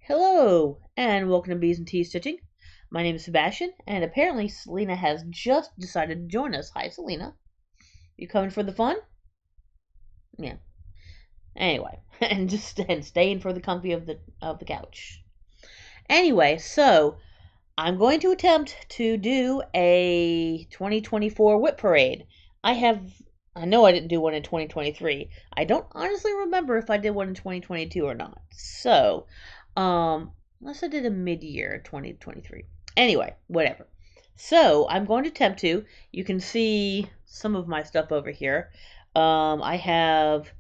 Hello, and welcome to Bees and Tea Stitching. My name is Sebastian, and apparently Selena has just decided to join us. Hi, Selena. You coming for the fun? Yeah. Anyway, and staying for the comfy of the couch. Anyway, so I'm going to attempt to do a 2024 WIP parade. I have. I know I didn't do one in 2023. I don't honestly remember if I did one in 2022 or not. So, unless I did a mid-year 2023. Anyway, whatever. So, I'm going to attempt to. You can see some of my stuff over here. I have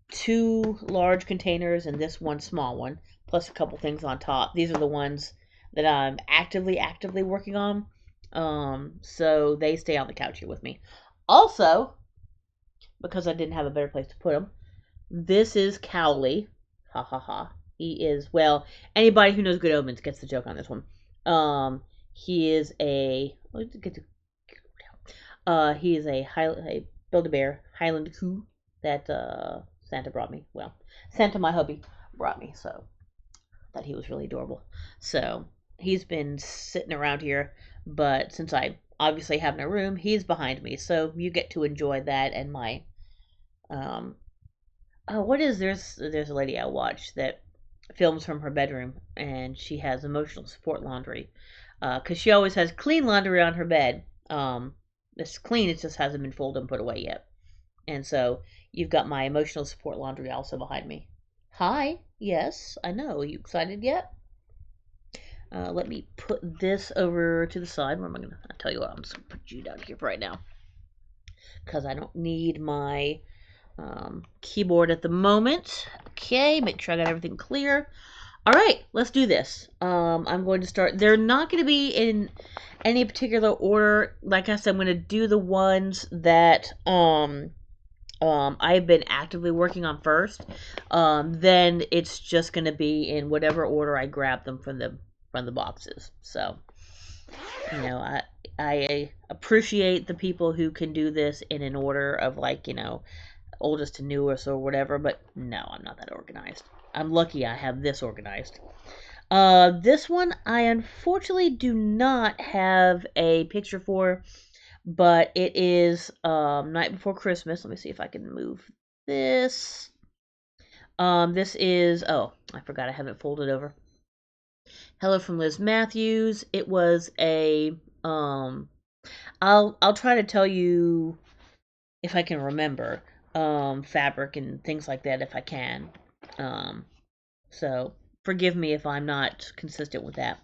two large containers and this one small one, plus a couple things on top. These are the ones that I'm actively working on. So they stay on the couch here with me. Also, because I didn't have a better place to put him, this is Cowley. Ha ha ha. He is, well, anybody who knows Good Omens gets the joke on this one. He is a, he is a Build-A-Bear Highland Coo that Santa brought me. Well, Santa, my hubby, brought me, so thought he was really adorable. So he's been sitting around here, but since I obviously have no room, he's behind me, so you get to enjoy that and my um. Oh, what is there's a lady I watch that films from her bedroom, and she has emotional support laundry, because she always has clean laundry on her bed. It's clean, it just hasn't been folded and put away yet. And so you've got my emotional support laundry also behind me. Hi, yes, I know. Are you excited yet? Let me put this over to the side. Where am I gonna? I'll tell you what. I'm just gonna put you down here for right now because I don't need my keyboard at the moment. Okay, make sure I got everything clear. All right, let's do this. I'm going to start. They're not going to be in any particular order. Like I said, I'm going to do the ones that I've been actively working on first. Then it's just going to be in whatever order I grab them from the boxes. So, I appreciate the people who can do this in an order of like oldest to newest or whatever. But no, I'm not that organized. I'm lucky I have this organized. This one I unfortunately do not have a picture for, but it is Night Before Christmas. Let me see if I can move this. This is, oh, I forgot I have it folded over. Hello from Liz Matthews. It was a I'll try to tell you if I can remember fabric and things like that if I can. Um so forgive me if I'm not consistent with that.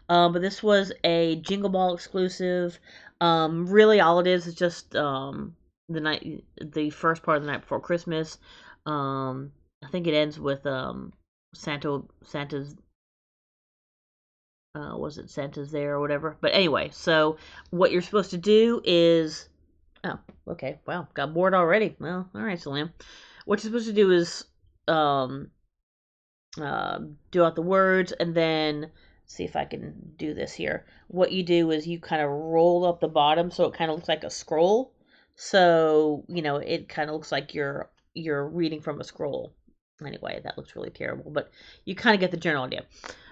But this was a Jingle Ball exclusive. Really, all it is just the first part of the Night Before Christmas. I think it ends with Santa's was it Santa's there or whatever. But anyway, so what you're supposed to do is, oh, okay, wow, got bored already. Well, all right, Salam. What you're supposed to do is do out the words, and then see if I can do this here. What you do is you kind of roll up the bottom so it kind of looks like a scroll. So it kind of looks like you're reading from a scroll. Anyway, that looks really terrible, but you kind of get the general idea.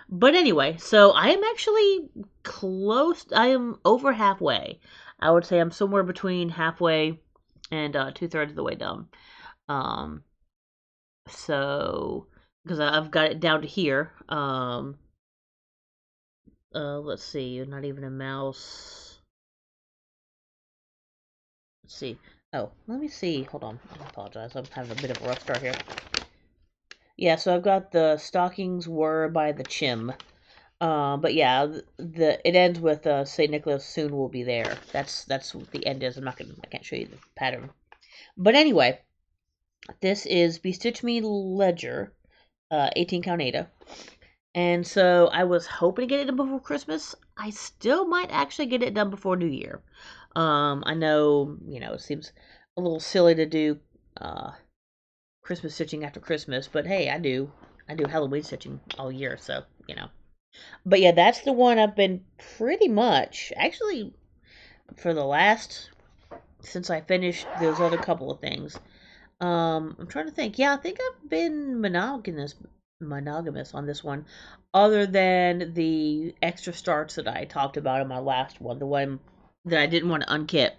But anyway, so I am actually close. I am over halfway. I would say I'm somewhere between halfway and 2/3 of the way done. Um, so because I've got it down to here. Let's see, not even a mouse. Let's see. Oh, let me see. Hold on. I apologize. I'm having a bit of a rough start here. Yeah, so I've got the stockings were by the chim. But yeah, it ends with Saint Nicholas soon will be there. That's what the end is. I can't show you the pattern. But anyway, this is Bestitch Me Ledger, 18 count Ada. And so I was hoping to get it done before Christmas. I still might actually get it done before New Year. I know, it seems a little silly to do Christmas stitching after Christmas, but hey, I do Halloween stitching all year, so. But yeah, that's the one I've been pretty much, actually, for the last, since I finished those other couple of things. I'm trying to think. Yeah, I think I've been monogamous monogamous on this one, other than the extra starts that I talked about in my last one, the one that I didn't want to unkit.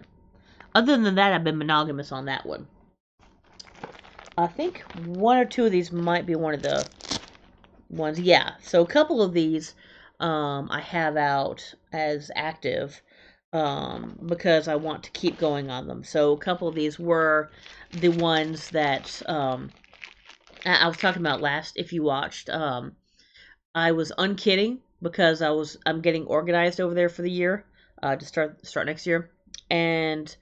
Other than that, I've been monogamous on that one. I think one or two of these might be one of the ones. Yeah, so a couple of these I have out as active because I want to keep going on them. So a couple of these were the ones that I was talking about last. If you watched, I was unkidding because I'm getting organized over there for the year to start next year, and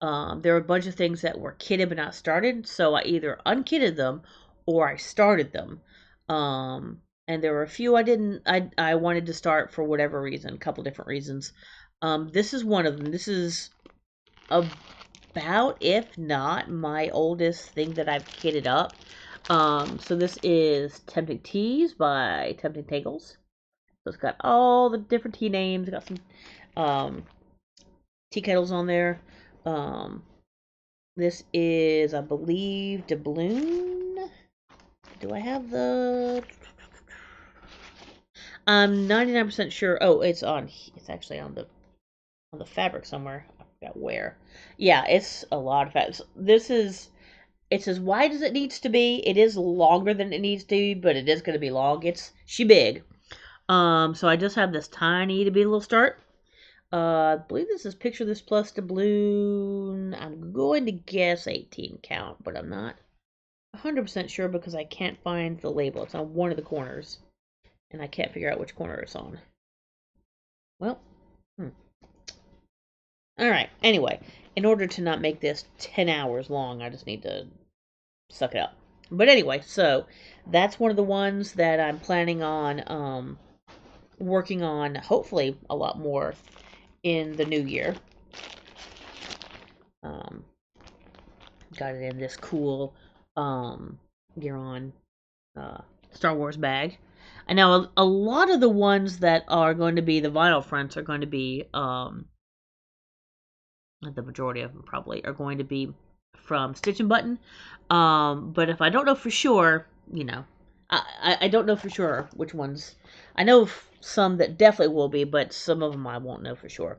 there were a bunch of things that were kitted but not started. So I either unkitted them or I started them. And there were a few I wanted to start for whatever reason, a couple different reasons. This is one of them. This is about, if not, my oldest thing that I've kitted up. So this is Tempting Teas by Tempting Tangles. So it's got all the different tea names. It's got some tea kettles on there. This is, I believe, doubloon. Do I have the... I'm 99% sure. Oh, it's actually on the fabric somewhere. I forgot where. Yeah, it's a lot of fabric. It's as wide as it needs to be. It is longer than it needs to be, but it is going to be long. She big. So I just have this tiny to be a little start. I believe this is Picture This Plus doubloon. I'm going to guess 18 count, but I'm not 100% sure because I can't find the label. It's on one of the corners, and I can't figure out which corner it's on. Well, Alright, anyway, in order to not make this 10 hours long, I just need to suck it up. But anyway, so that's one of the ones that I'm planning on working on, hopefully a lot more in the new year. Got it in this cool Gearon Star Wars bag. I know a lot of the ones that are going to be the vinyl fronts are going to be the majority of them probably are going to be from Stitch and Button. But if I don't know for sure, I don't know for sure which ones. I know some that definitely will be, but some of them I won't know for sure.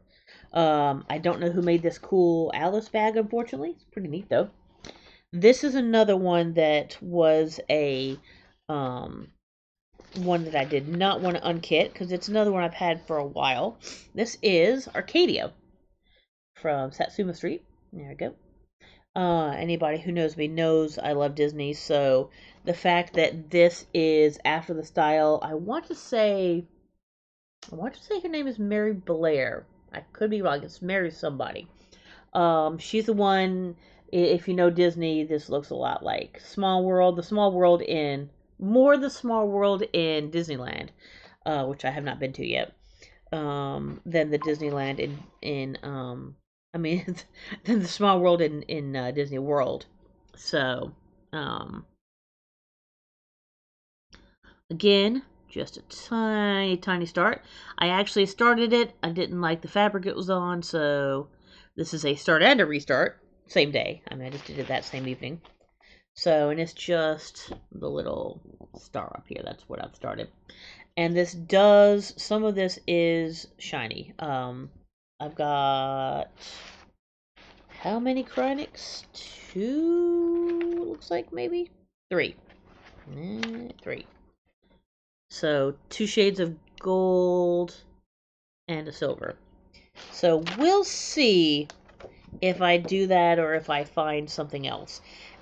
I don't know who made this cool Alice bag, unfortunately. It's pretty neat, though. This is another one that was a one that I did not want to unkit because it's another one I've had for a while. This is Arcadia from Satsuma Street. There we go. Anybody who knows me knows I love Disney, so the fact that this is after the style, I want to say her name is Mary Blair. I could be wrong. It's Mary somebody. She's the one. If you know Disney, this looks a lot like Small World. The Small World in Disneyland, which I have not been to yet. Than the Disneyland than the Small World in Disney World. So, again, just a tiny start. I actually started it. I didn't like the fabric it was on, so this is a start and a restart. Same day. I just did it that same evening. So, and it's just the little star up here. That's what I've started. And some of this is shiny. I've got, how many Cryonics? 2, looks like, maybe? 3. 3. So 2 shades of gold and a silver. So we'll see if I do that or if I find something else.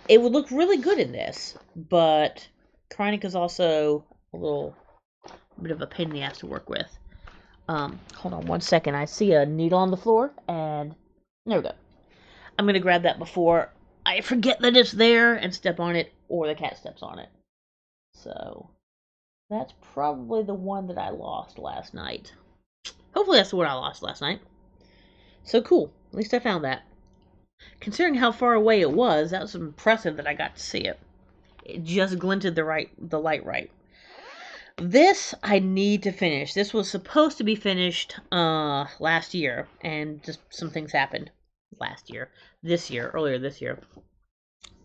It would look really good in this, but Cryonic is also a little bit of a pain in the ass to work with. Hold on one second. I see a needle on the floor, and there we go. I'm going to grab that before I forget that it's there and step on it, or the cat steps on it. So, that's probably the one that I lost last night. Hopefully that's the one I lost last night. So cool. At least I found that. Considering how far away it was, that was impressive that I got to see it. It just glinted the light right. This I need to finish. This was supposed to be finished last year, and just some things happened earlier this year.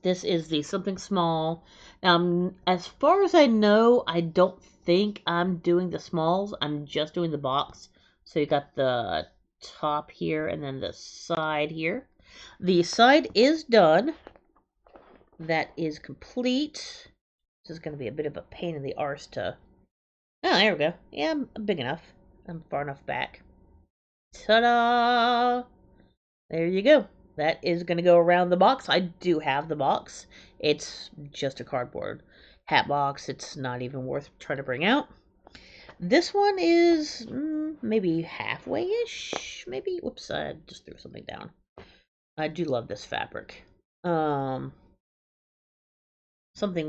This is the Something Small. As far as I know, I don't think I'm doing the smalls. I'm just doing the box. So you got the top here and then the side here. The side is done. That is complete. This is going to be a bit of a pain in the arse to... Oh, there we go. Yeah, I'm big enough. I'm far enough back. Ta-da! There you go. That is going to go around the box. I do have the box. It's just a cardboard hat box. It's not even worth trying to bring out. This one is maybe halfway-ish. Maybe. Whoops, I just threw something down. I do love this fabric. Something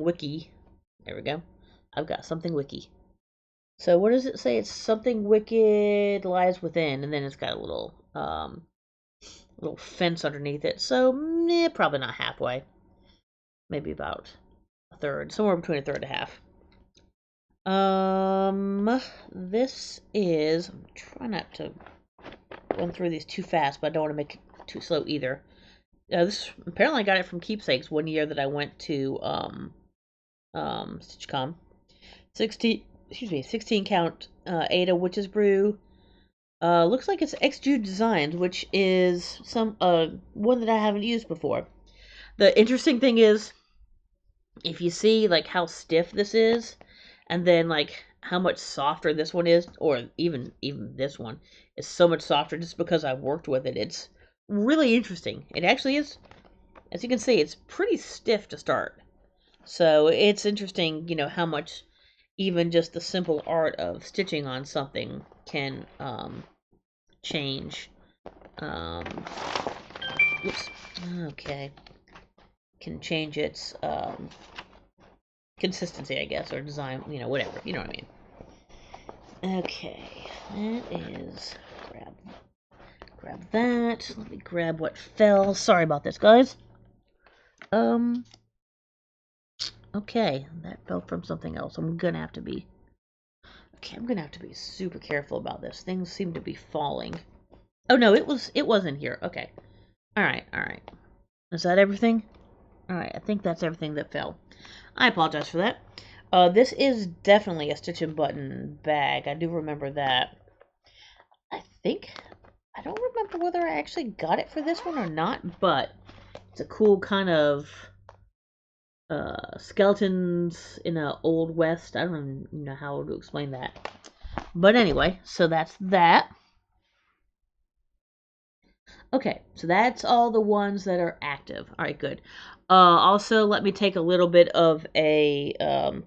wiki. There we go. I've got something wiki. So what does it say? It's something wicked lies within, and then it's got a little fence underneath it. So probably not halfway. Maybe about a third, somewhere between a third and a half. This is. I'm trying not to run through these too fast, but I don't want to make it too slow either. This apparently I got it from Keepsakes one year that I went to StitchCon. 16 count Ada Witch's Brew. Looks like it's Extrude Designs, which is some one that I haven't used before. The interesting thing is, if you see like how stiff this is, and then like how much softer this one is, or even this one is so much softer just because I've worked with it. It's really interesting. It actually is, as you can see, it's pretty stiff to start. So it's interesting, you know, how much even just the simple art of stitching on something can change. Oops. Okay. Can change its consistency, I guess, or design, you know, whatever. You know what I mean. Okay. That is... Grab that. Let me grab what fell. Sorry about this, guys. Okay. That fell from something else. I'm gonna have to be... Okay, I'm gonna have to be super careful about this. Things seem to be falling. Oh, no, it was in here. Okay. Alright. Is that everything? Alright, I think that's everything that fell. I apologize for that. This is definitely a stitch and button bag. I do remember that. I don't remember whether I actually got it for this one or not, but it's a cool kind of skeletons in a Old West. I don't even know how to explain that. But anyway, so that's that. Okay, so that's all the ones that are active. All right, good. Also, let me take a little bit of a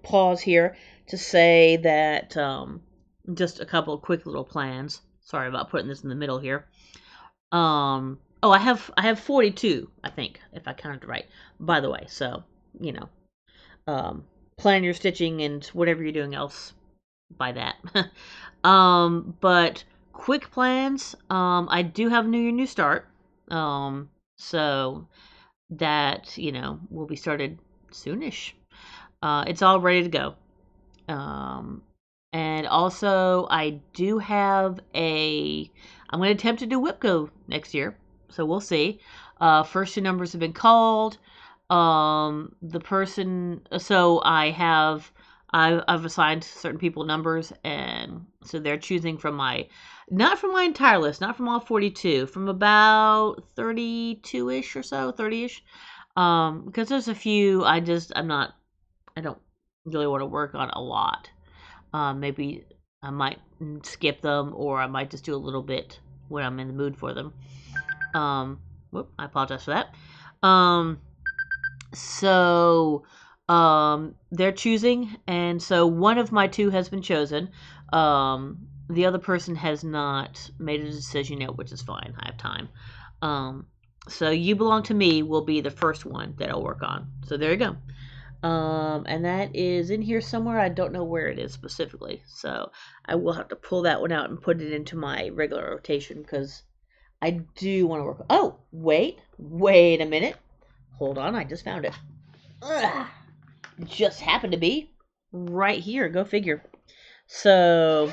pause here to say that just a couple of quick little plans. Sorry about putting this in the middle here. Oh, I have 42, I think, if I counted right. By the way, so you know, plan your stitching and whatever you're doing else by that. But quick plans. I do have New Year, New Start. So that, you know, will be started soonish. It's all ready to go. And also I do have I'm going to attempt to do WIP Go next year. So we'll see. First two numbers have been called. The person, so I've assigned certain people numbers, and so they're choosing from not from my entire list, not from all 42, from about 32-ish or so, 30-ish. Because there's a few I don't really want to work on a lot. Maybe I might skip them, or I might just do a little bit when I'm in the mood for them. I apologize for that. So they're choosing, and so one of my two has been chosen. The other person has not made a decision yet, which is fine. I have time. So You Belong to Me will be the first one that I'll work on. So there you go. And that is in here somewhere. I don't know where it is specifically, so I will have to pull that one out and put it into my regular rotation, because I do want to work. Oh, wait a minute. Hold on, I just found it. Ugh. Just happened to be right here. Go figure. So,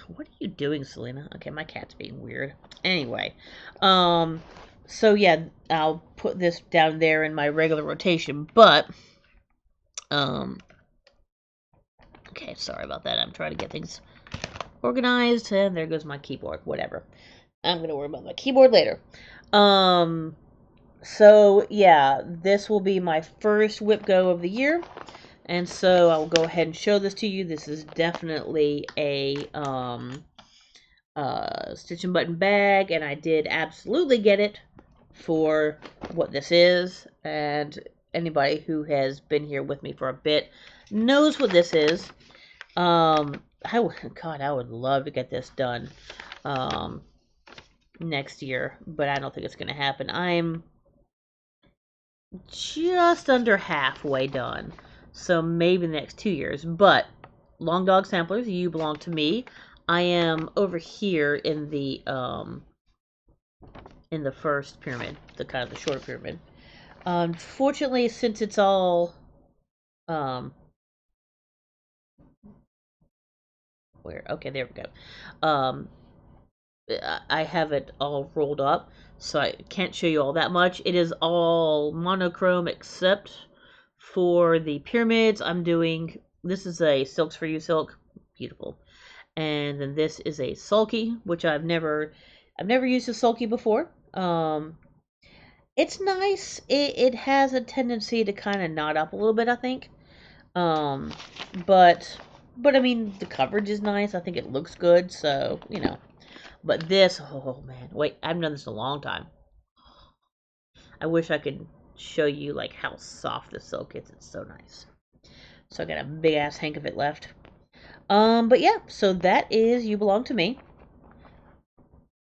what are you doing, Selena? Okay, my cat's being weird. Anyway, So yeah, I'll put this down there in my regular rotation, but okay, sorry about that. I'm trying to get things organized, and there goes my keyboard. Whatever. I'm gonna worry about my keyboard later. So yeah, this will be my first WIP go of the year, and so I'll go ahead and show this to you. This is definitely a stitch and button bag, and I did absolutely get it for what this is, and anybody who has been here with me for a bit knows what this is. God, I would love to get this done next year, but I don't think it's going to happen. I'm just under halfway done, so maybe the next 2 years. But Long Dog Samplers, you belong to me. I am over here in the first pyramid, the kind of the shorter pyramid. Unfortunately, since it's all where okay, there we go. I have it all rolled up, so I can't show you all that much. It is all monochrome except for the pyramids. I'm doing, this is a Silks for You silk, beautiful, and then this is a sulky, which I've never used a sulky before. It's nice. It has a tendency to kind of knot up a little bit, I think. Um, but I mean the coverage is nice. I think it looks good, so you know. But this, oh man, wait, I haven't done this in a long time. I wish I could show you like how soft the silk is. It's so nice. So I got a big ass hank of it left. But yeah, so that is You Belong to Me.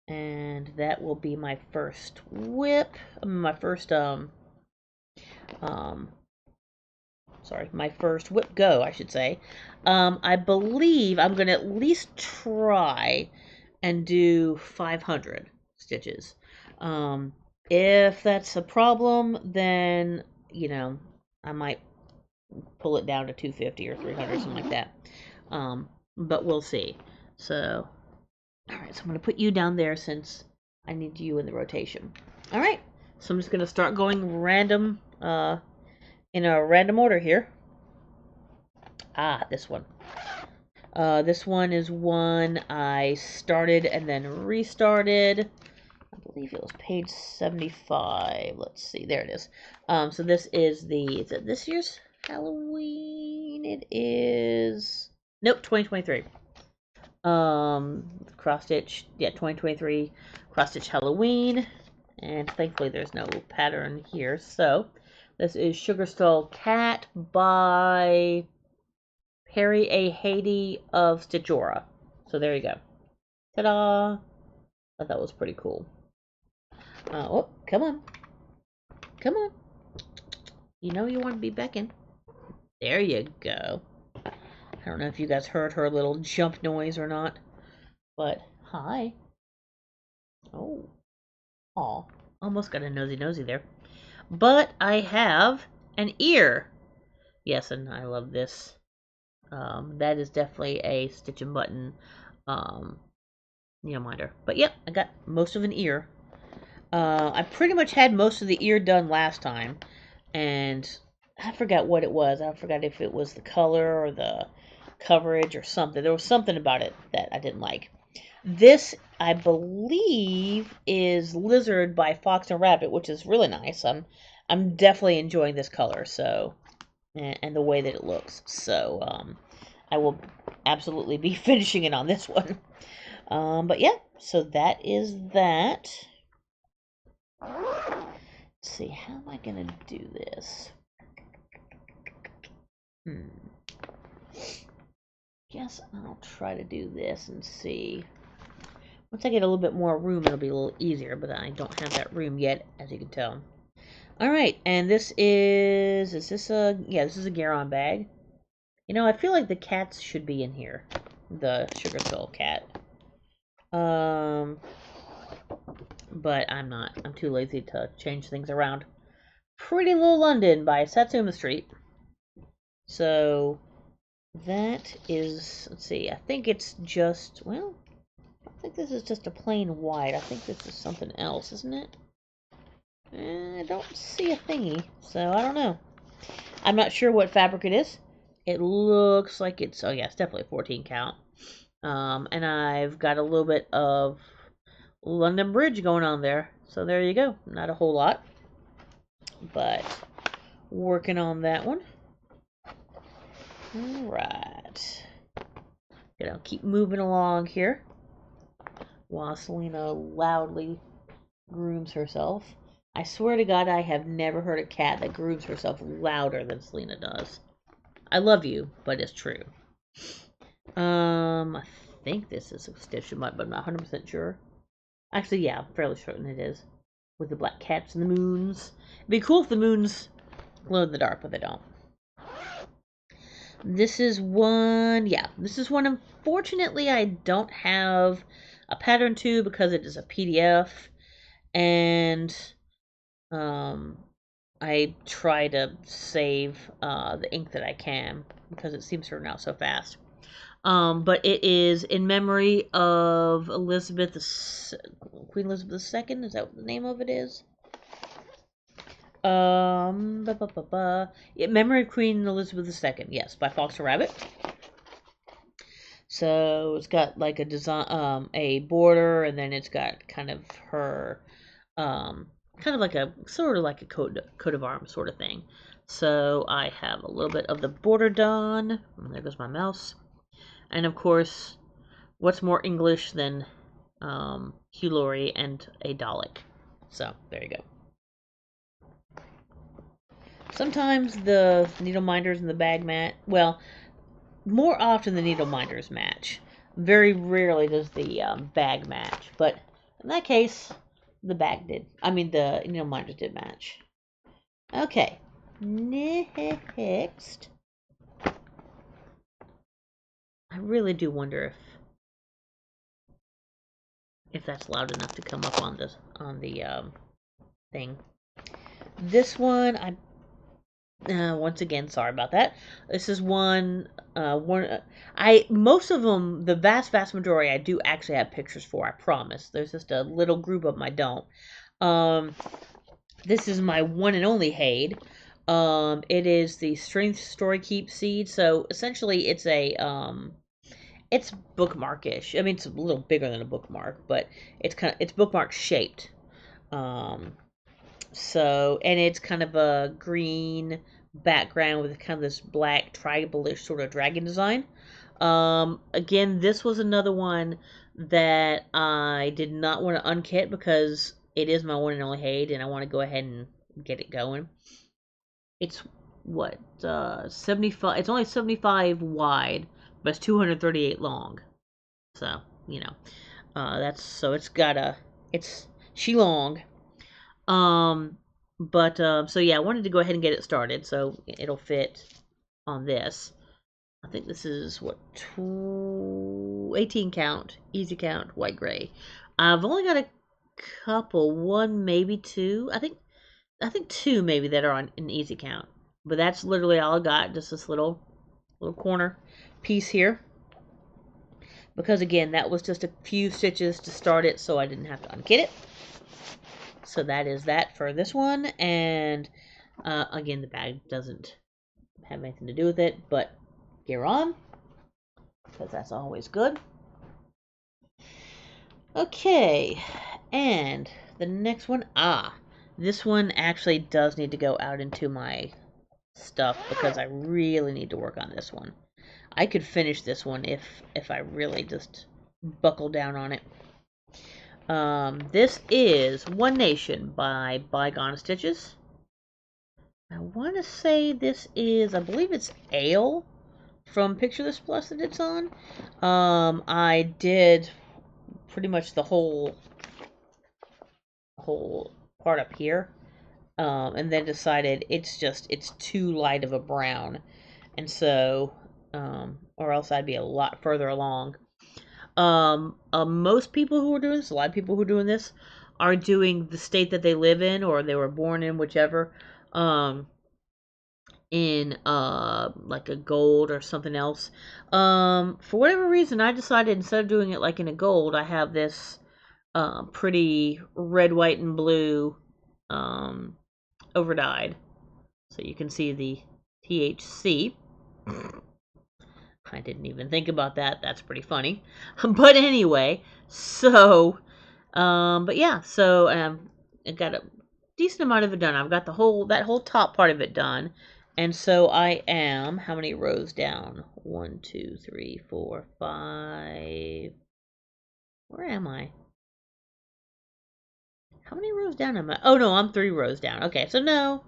And that will be my first WIP. My first my first WIP go, I should say. I believe I'm gonna at least try and do 500 stitches. If that's a problem, then, you know, I might pull it down to 250 or 300, something like that. But we'll see. So, all right, so I'm going to put you down there since I need you in the rotation. All right, so I'm just going to start going random, in a random order here. This one. This one is one I started and then restarted. I believe it was page 75. Let's see, there it is. So this is is it this year's Halloween? It is, nope, 2023. Cross stitch, yeah, 2023 cross stitch Halloween, and thankfully there's no pattern here. So this is Sugar Skull Cat by Perry A. Haiti of Stitchora. So there you go. Ta-da! I thought that was pretty cool. Oh, come on. Come on. You know you want to be beckoned. There you go. I don't know if you guys heard her little jump noise or not, but hi. Oh. Aw. Almost got a nosy there. But I have an ear. Yes, and I love this. That is definitely a stitch and button minder. But yep, I got most of an ear. I pretty much had most of the ear done last time, and I forgot what it was. I forgot if it was the color or the coverage or something. There was something about it that I didn't like. This, I believe, is Lizard by Fox and Rabbit, which is really nice. I'm definitely enjoying this color, so, and the way that it looks. So, I will absolutely be finishing it on this one. But yeah, so that is that. Let's see, how am I gonna do this? Guess I'll try to do this and see. Once I get a little bit more room, it'll be a little easier, but I don't have that room yet, as you can tell. Alright, and this is this a, yeah, this is a Garon bag. You know, I feel like the cats should be in here. The Sugar Skull cat. But I'm not. I'm too lazy to change things around. Pretty Little London by Satsuma Street. So, that is, let's see, I think it's just, well, I think this is just a plain white. I think this is something else, isn't it? I don't see a thingy, so I don't know. I'm not sure what fabric it is. It looks like it's, oh yeah, it's definitely a 14 count. And I've got a little bit of London Bridge going on there. So there you go. Not a whole lot, but working on that one. Alright. Gonna keep moving along here while Selena loudly grooms herself. I swear to God, I have never heard a cat that grooms herself louder than Selena does. I love you, but it's true. I think this is a stitch in mud, but I'm not 100% sure. Actually, yeah, I'm fairly certain it is. With the black cats and the moons. It'd be cool if the moons glow in the dark, but they don't. This is one, yeah, this is one. Unfortunately, I don't have a pattern to because it is a PDF, and I try to save the ink that I can because it seems to run out so fast. But it is in memory of Queen Elizabeth II. Is that what the name of it is? Yeah, Memory of Queen Elizabeth II. Yes, by Fox and Rabbit. So it's got like a design, a border, and then it's got kind of her, kind of like a sort of like a coat of arms sort of thing. So I have a little bit of the border done. There goes my mouse. And of course, what's more English than Hugh Laurie and a Dalek? So there you go. Sometimes the needle minders and the bag match. Well, more often the needle minders match. Very rarely does the bag match, but in that case, the bag did. I mean, the needle minders did match. Okay, next. I really do wonder if that's loud enough to come up on this on the thing. This one, I once again, sorry about that. This is one. I most of them, the vast majority, I do actually have pictures for. I promise. There's just a little group of them I don't. Um, this is my one and only Hade. It is the Strength Story Keep seed. So essentially, it's bookmarkish. I mean, it's a little bigger than a bookmark, but it's bookmark shaped. Um, so, and it's kind of a green background with kind of this black tribal-ish sort of dragon design. Again, this was another one that I did not want to unkit because it is my one and only Hade, and I want to go ahead and get it going. It's what 75. It's only 75 wide, but it's 238 long. So you know, that's so it's got it's she long. Um, but so yeah, I wanted to go ahead and get it started so it'll fit on this. I think this is what 18 count, easy count, white gray. I've only got a couple, one maybe two. I think two maybe that are on an easy count. But that's literally all I got, just this little corner piece here. Because again, that was just a few stitches to start it, so I didn't have to unkit it. So that is that for this one, and again, the bag doesn't have anything to do with it, but gear on, because that's always good. Okay, and the next one, this one actually does need to go out into my stuff because I really need to work on this one. I could finish this one if I really just buckle down on it. This is One Nation by Bygone Stitches. I want to say this is, I believe it's Ale from Picture This Plus that it's on. I did pretty much the whole part up here, and then decided it's too light of a brown, and so, or else I'd be a lot further along. Most people who are doing this, a lot of people who are doing this, are doing the state that they live in or they were born in, whichever, in like a gold or something else. For whatever reason, I decided instead of doing it like in a gold, I have this pretty red, white, and blue overdyed. So you can see the THC. I didn't even think about that. That's pretty funny. But anyway, so, but yeah, so I got a decent amount of it done. I've got that whole top part of it done. And so I am, how many rows down? 1, 2, 3, 4, 5. Where am I? How many rows down am I? Oh no, I'm 3 rows down. Okay, so no.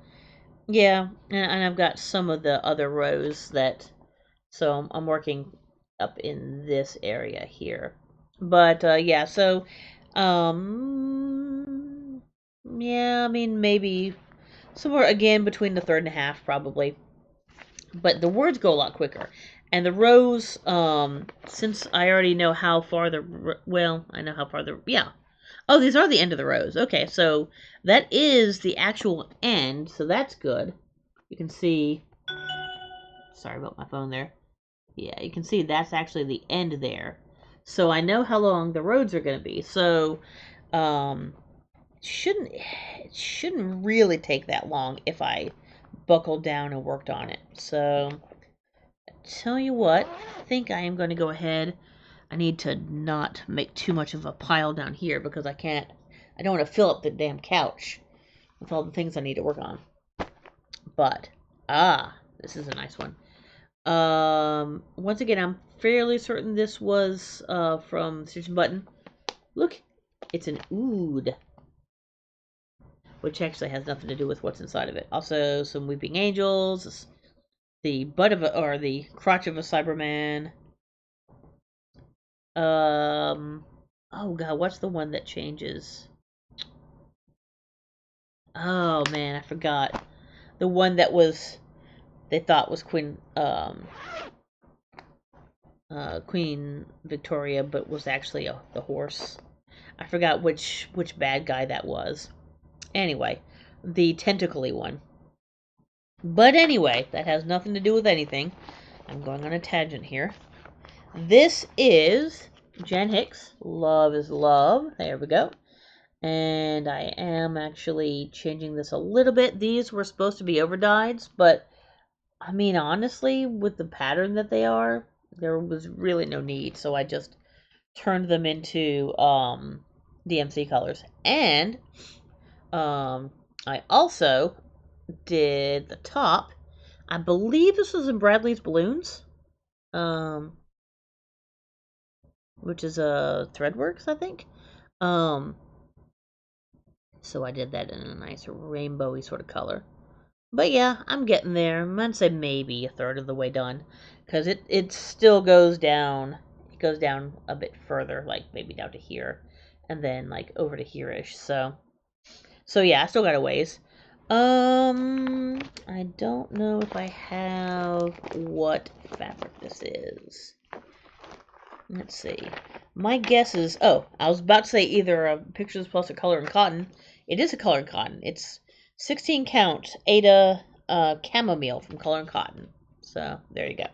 Yeah, and I've got some of the other rows that, so I'm working up in this area here. But yeah, so yeah, I mean maybe somewhere again between the third and a half probably. But the words go a lot quicker. And the rows, since I already know how far well, I know how far yeah. Oh, these are the end of the rows. Okay, so that is the actual end, so that's good. You can see, sorry about my phone there. Yeah, you can see that's actually the end there. So I know how long the roads are going to be. So um, it shouldn't really take that long if I buckled down and worked on it. So tell you what, I think I am going to go ahead. I need to not make too much of a pile down here because I don't want to fill up the damn couch with all the things I need to work on. But, this is a nice one. Once again, I'm fairly certain this was from Stitch Button. Look, it's an oud, which actually has nothing to do with what's inside of it. Also, some weeping angels, the the crotch of a Cyberman. Oh god, what's the one that changes? Oh man, I forgot. The one that they thought was Queen Victoria, but was actually the horse. I forgot which bad guy that was. Anyway, the tentacly one. But anyway, that has nothing to do with anything. I'm going on a tangent here. This is Jen Hicks. Love is love. There we go. And I am actually changing this a little bit. These were supposed to be overdyes, but I mean, honestly, with the pattern that they are, there was really no need. So I just turned them into DMC colors. And I also did the top. I believe this was in Bradley's Balloons, which is a Threadworks, I think. So I did that in a nice rainbowy sort of color. But yeah, I'm getting there. I'm gonna say maybe a third of the way done, because it still goes down. It goes down a bit further, like maybe down to here, and then like over to here-ish. So yeah, I still got a ways. I don't know if I have what fabric this is. Let's see. My guess is, oh, I was about to say either a pictures plus a color and cotton. It is a color and cotton. It's 16 count Ada chamomile from Color and Cotton. So there you go.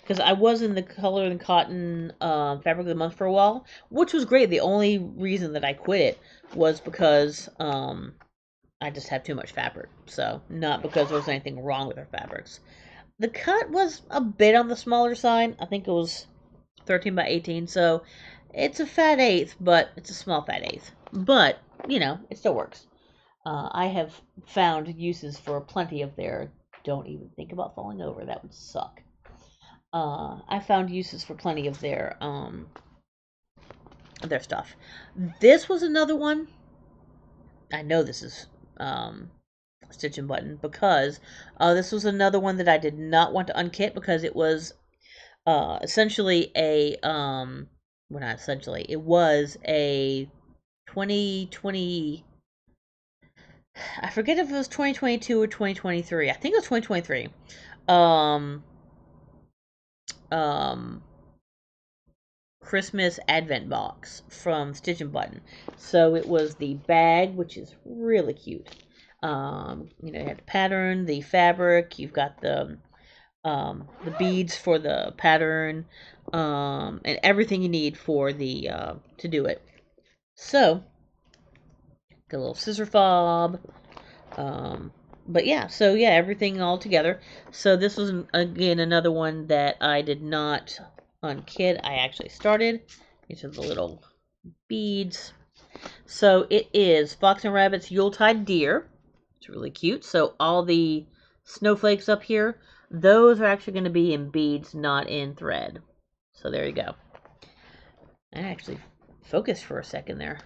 Because I was in the Color and Cotton fabric of the month for a while, which was great. The only reason that I quit it was because I just had too much fabric. So not because there was anything wrong with our fabrics. The cut was a bit on the smaller side. I think it was 13 by 18, so it's a fat eighth, but it's a small fat eighth. But, you know, it still works. I have found uses for plenty of their, don't even think about falling over, that would suck. I found uses for plenty of their stuff. This was another one. I know this is Stitch and Button because this was another one that I did not want to unkit because it was essentially well, not essentially, it was a 2020, I forget if it was 2022 or 2023. I think it was 2023. Christmas Advent box from Stitch and Button. So it was the bag, which is really cute. You had the pattern, the fabric, you've got the beads for the pattern, and everything you need for the to do it. So Got a little scissor fob. But yeah, so yeah, everything all together. So this was, again, another one that I did not unkit. I actually started. These are the little beads. So it is Fox and Rabbit's Yuletide Deer. It's really cute. So all the snowflakes up here, those are actually going to be in beads, not in thread. So there you go. I actually focused for a second there.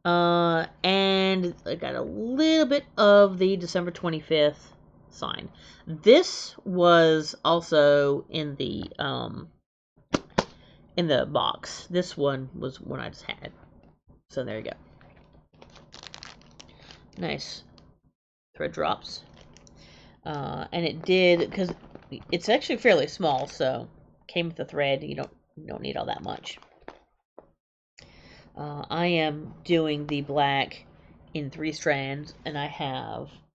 And I got a little bit of the December 25th sign. This was also in the box. This one was one I just had. So there you go. Nice thread drops. And it did, because it's actually fairly small, so came with the thread. You don't need all that much. I am doing the black in 3 strands, and I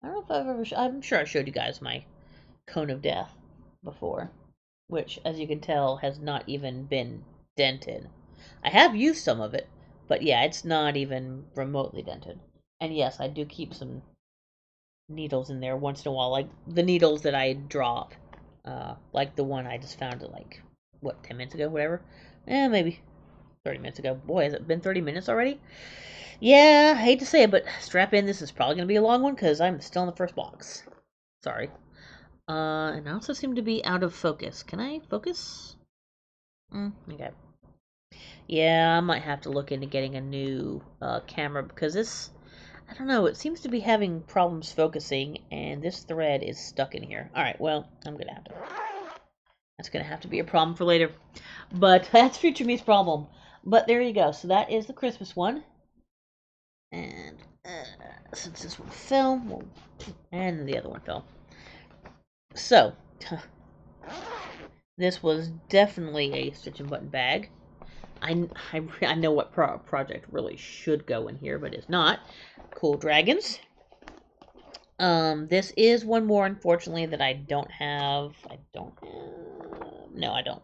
don't know if I've ever, I'm sure I showed you guys my cone of death before, which, as you can tell, has not even been dented. I have used some of it, but yeah, it's not even remotely dented. And yes, I do keep some needles in there once in a while, like the needles that I drop, like the one I just found, like, what, 10 minutes ago, whatever? Maybe 30 minutes ago. Boy, has it been 30 minutes already? Yeah, I hate to say it, but strap in. This is probably going to be a long one because I'm still in the first box. Sorry. And I also seem to be out of focus. Can I focus? Okay. Yeah, I might have to look into getting a new camera because this, I don't know, it seems to be having problems focusing, and this thread is stuck in here. Alright, well, that's going to have to be a problem for later. But that's future me's problem. But there you go. So that is the Christmas one. And since this one fell, and the other one fell. So, this was definitely a stitch and button bag. I know what project really should go in here, but it's not. Cool Dragons. This is one more, unfortunately, that I don't have. No, I don't.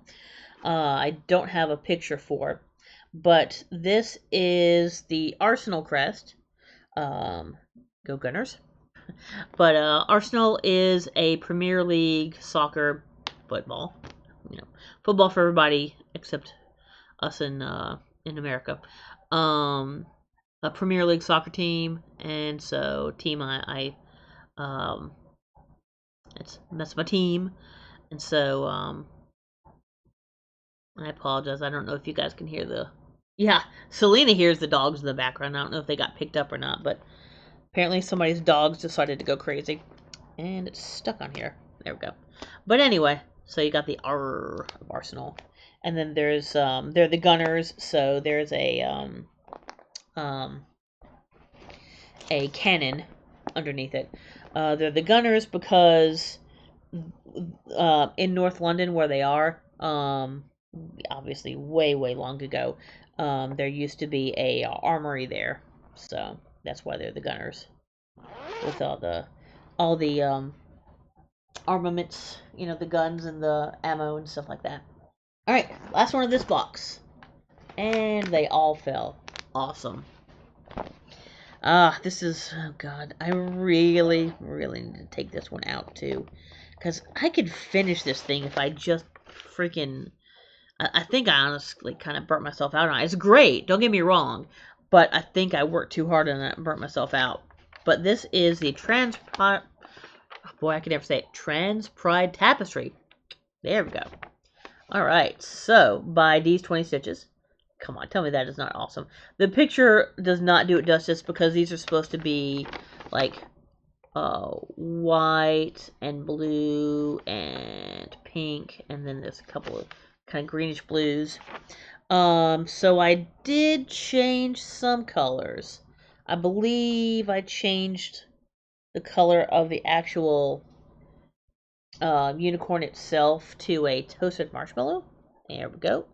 I don't have a picture for. But this is the Arsenal crest. Go Gunners. But Arsenal is a Premier League soccer football. Football for everybody except us in America. A Premier League soccer team, and so that's my team, and so I apologize. I don't know if you guys can hear yeah, Selena hears the dogs in the background. I don't know if they got picked up or not, but apparently somebody's dogs decided to go crazy, and it's stuck on here. There we go. But anyway, so you got the Arsenal, and then there's they're the Gunners. So there's a cannon underneath it. They're the Gunners because in North London, where they are, obviously way long ago, there used to be a armory there, so that's why they're the Gunners, with all the armaments, the guns and the ammo and stuff like that. All right, last one of this box, and they all fell. Awesome. This is, oh god, I really need to take this one out too, because I could finish this thing if I just freaking, I think I honestly kind of burnt myself out on it. It's great, don't get me wrong, but I think I worked too hard on it and burnt myself out. But this is the boy, I can never say it, Trans Pride Tapestry. There we go. Alright, so by these 20 stitches. Come on, tell me that is not awesome. The picture does not do it justice because these are supposed to be like white and blue and pink, and then there's a couple of kind of greenish blues. So I did change some colors. I believe I changed the color of the actual unicorn itself to a toasted marshmallow. There we go.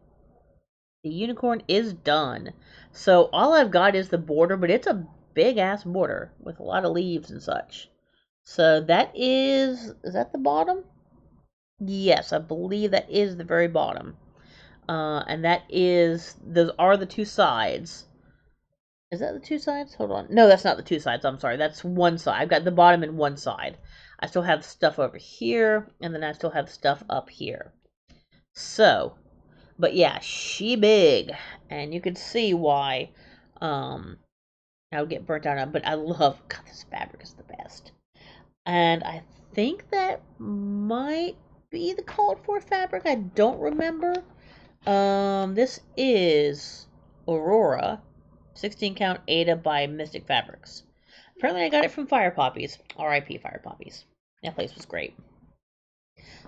The unicorn is done. So all I've got is the border, but it's a big ass border with a lot of leaves and such. So that is that the bottom? Yes, I believe that is the very bottom. And those are the 2 sides. Is that the two sides? Hold on. No, that's not the two sides. I'm sorry. That's one side. I've got the bottom and one side. I still have stuff over here, and then I still have stuff up here. So, but yeah, she big. And you can see why I would get burnt out on it. But I love, God, this fabric is the best. And I think that might be the called for fabric. I don't remember. This is Aurora, 16 count Ada by Mystic Fabrics. Apparently, I got it from Fire Poppies. R.I.P. Fire Poppies. That place was great.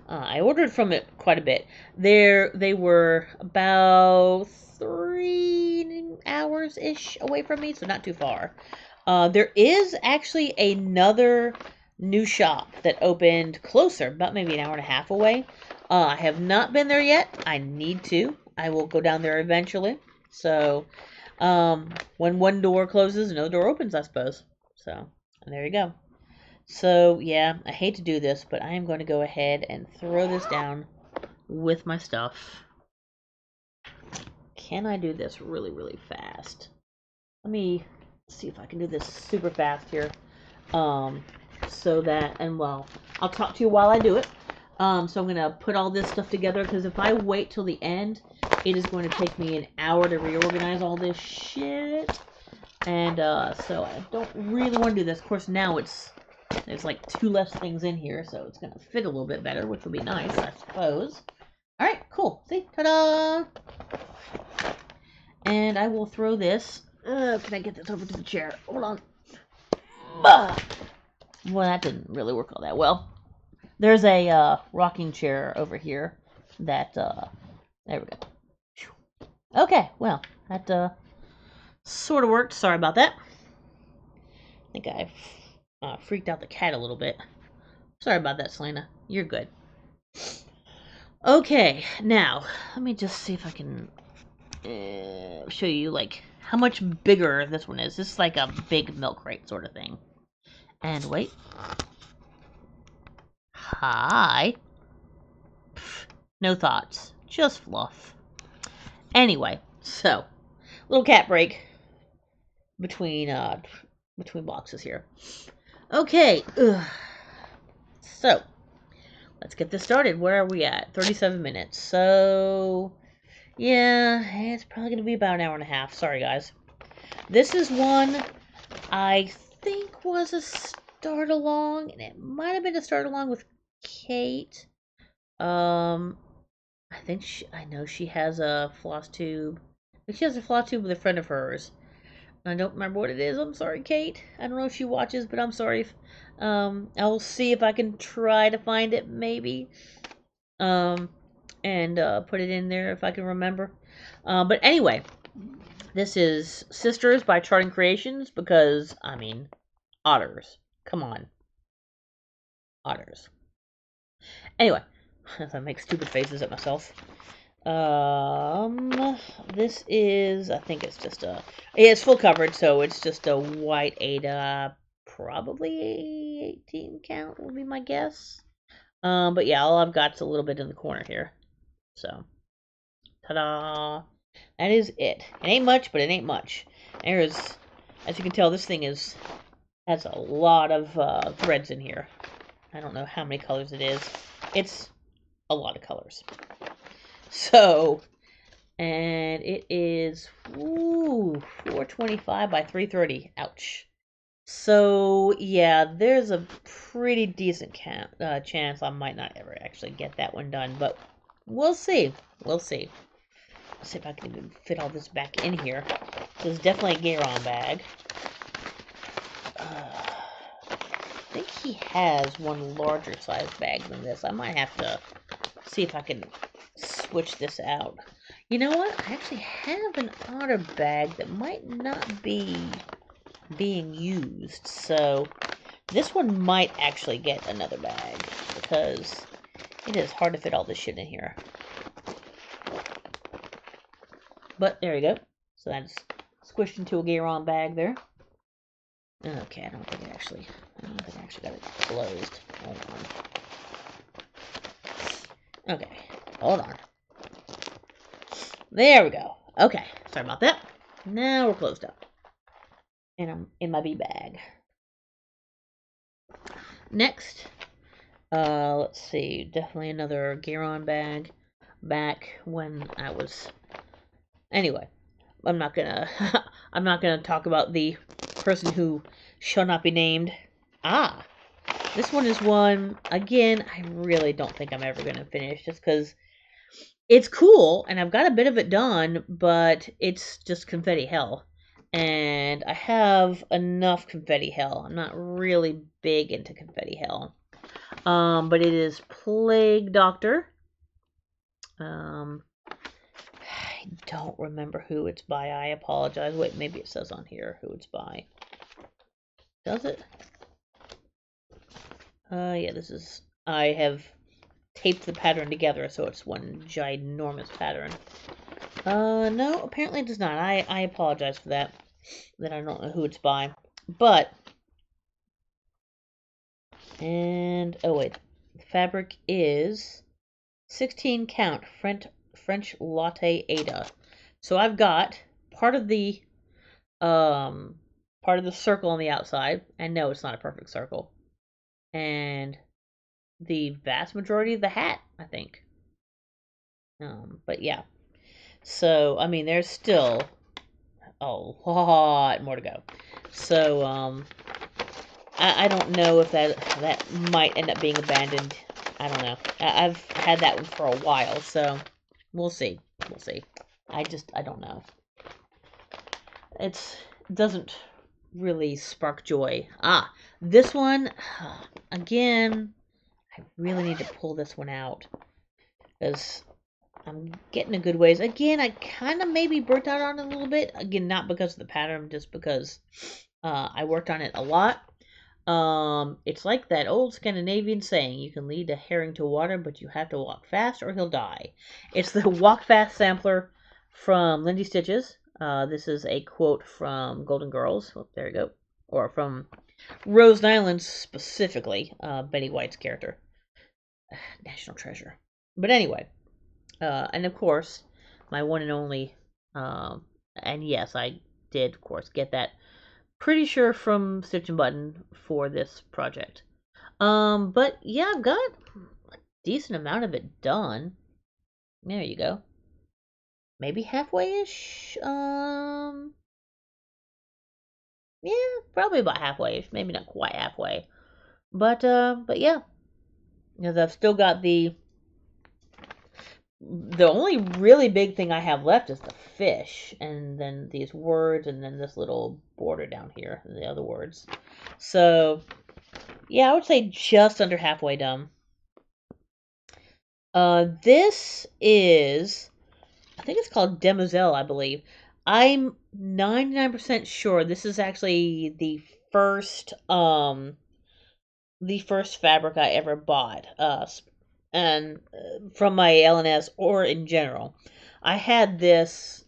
I ordered from it quite a bit. They were about 3 hours ish away from me, so not too far. There is actually another new shop that opened closer, about maybe an hour and a half away. I have not been there yet. I need to. I will go down there eventually. So, when one door closes, another door opens, I suppose. So, there you go. So, yeah, I hate to do this, but I am going to go ahead and throw this down with my stuff. Can I do this really, really fast? Let me see if I can do this super fast here. So that, and well, I'll talk to you while I do it. So I'm going to put all this stuff together, because if I wait till the end, it is going to take me an hour to reorganize all this shit. And so I don't really want to do this. Of course, now there's like 2 less things in here, so it's going to fit a little bit better, which will be nice, I suppose. Alright, cool. See? Ta-da! And I will throw this. Can I get this over to the chair? Hold on. Bah! Well, that didn't really work all that well. There's a rocking chair over here that, there we go. Okay, well, that sort of worked. Sorry about that. I think I freaked out the cat a little bit. Sorry about that, Selena. You're good. Okay, now, let me just see if I can show you, like, how much bigger this one is. This is like a big milk crate sort of thing. And wait. Hi. Pff, no thoughts. Just fluff. Anyway, so, little cat break between boxes here. Okay. So, let's get this started. Where are we at? 37 minutes. So, yeah, it's probably going to be about an hour and a half. Sorry, guys. This is one I think was a start along, and it might have been a start along with Kate. I know she has a floss tube. I think she has a floss tube with a friend of hers. I don't remember what it is. I'm sorry, Kate. I don't know if she watches, but I'm sorry. I will see if I can try to find it, maybe. And put it in there if I can remember. But anyway, this is Sisters by Charting Creations, because, I mean, otters. Come on. Otters. Anyway, as I make stupid faces at myself. This is, I think it's just it's full coverage, so it's just a white Ada, probably 18 count would be my guess. But yeah, all I've got is a little bit in the corner here. So, ta-da! That is it. It ain't much, but it ain't much. There's, as you can tell, this thing has a lot of threads in here. I don't know how many colors it is. It's a lot of colors. So, and it is 425 by 330. Ouch. So, yeah, there's a pretty decent chance I might not ever actually get that one done, but we'll see. We'll see. Let's see if I can even fit all this back in here. This is definitely a Garon bag. I think he has one larger size bag than this. I might have to see if I can switch this out. You know what? I actually have an otter bag that might not be being used. So this one might actually get another bag, because it is hard to fit all this shit in here. But there you go. So that's squished into a Garon bag there. Okay, I don't think I actually got it closed. Hold on. Okay, hold on. There we go. Okay, sorry about that. Now we're closed up. And I'm in my bee bag. Next, let's see, definitely another Garon bag. Back when I was, anyway, I'm not gonna I'm not gonna talk about the person who shall not be named. Ah, this one is one, again, I really don't think I'm ever gonna finish, just because it's cool and I've got a bit of it done, but it's just confetti hell. And I have enough confetti hell. I'm not really big into confetti hell. But it is Plague Doctor. I don't remember who it's by. I apologize. Wait, maybe it says on here who it's by. Does it? Yeah, this is... I have taped the pattern together, so it's one ginormous pattern. No, apparently it does not. I apologize for that. That I don't know who it's by. But... And... Oh, wait. The fabric is... 16 count French Latte Ada. So I've got part of the circle on the outside, and no, it's not a perfect circle, and the vast majority of the hat, I think. But yeah, so I mean, there's still a lot more to go. So I don't know if that might end up being abandoned. I don't know. I've had that one for a while, so we'll see. We'll see. I don't know. It doesn't really spark joy. Ah, this one, again, I really need to pull this one out, because I'm getting a good ways. Again, I kind of maybe burnt out on it a little bit. Again, not because of the pattern, just because I worked on it a lot. It's like that old Scandinavian saying, you can lead a herring to water, but you have to walk fast or he'll die. It's the Walk Fast sampler from Lindy Stitches. This is a quote from Golden Girls. Oh, there you go. Or from Rose Nyland specifically, Betty White's character. National treasure. But anyway, and of course, my one and only, and yes, I did, of course, get that pretty sure from Stitch and Button for this project. But yeah, I've got a decent amount of it done. There you go. Maybe halfway-ish. Yeah, probably about halfway-ish. Maybe not quite halfway. But yeah. Because I've still got the only really big thing I have left is the fish, and then these words, and then this little border down here, and the other words. So, yeah, I would say just under halfway done. This is, I think it's called Demoiselle, I believe. I'm 99% sure this is actually the first fabric I ever bought. And from my LNS or in general, I had this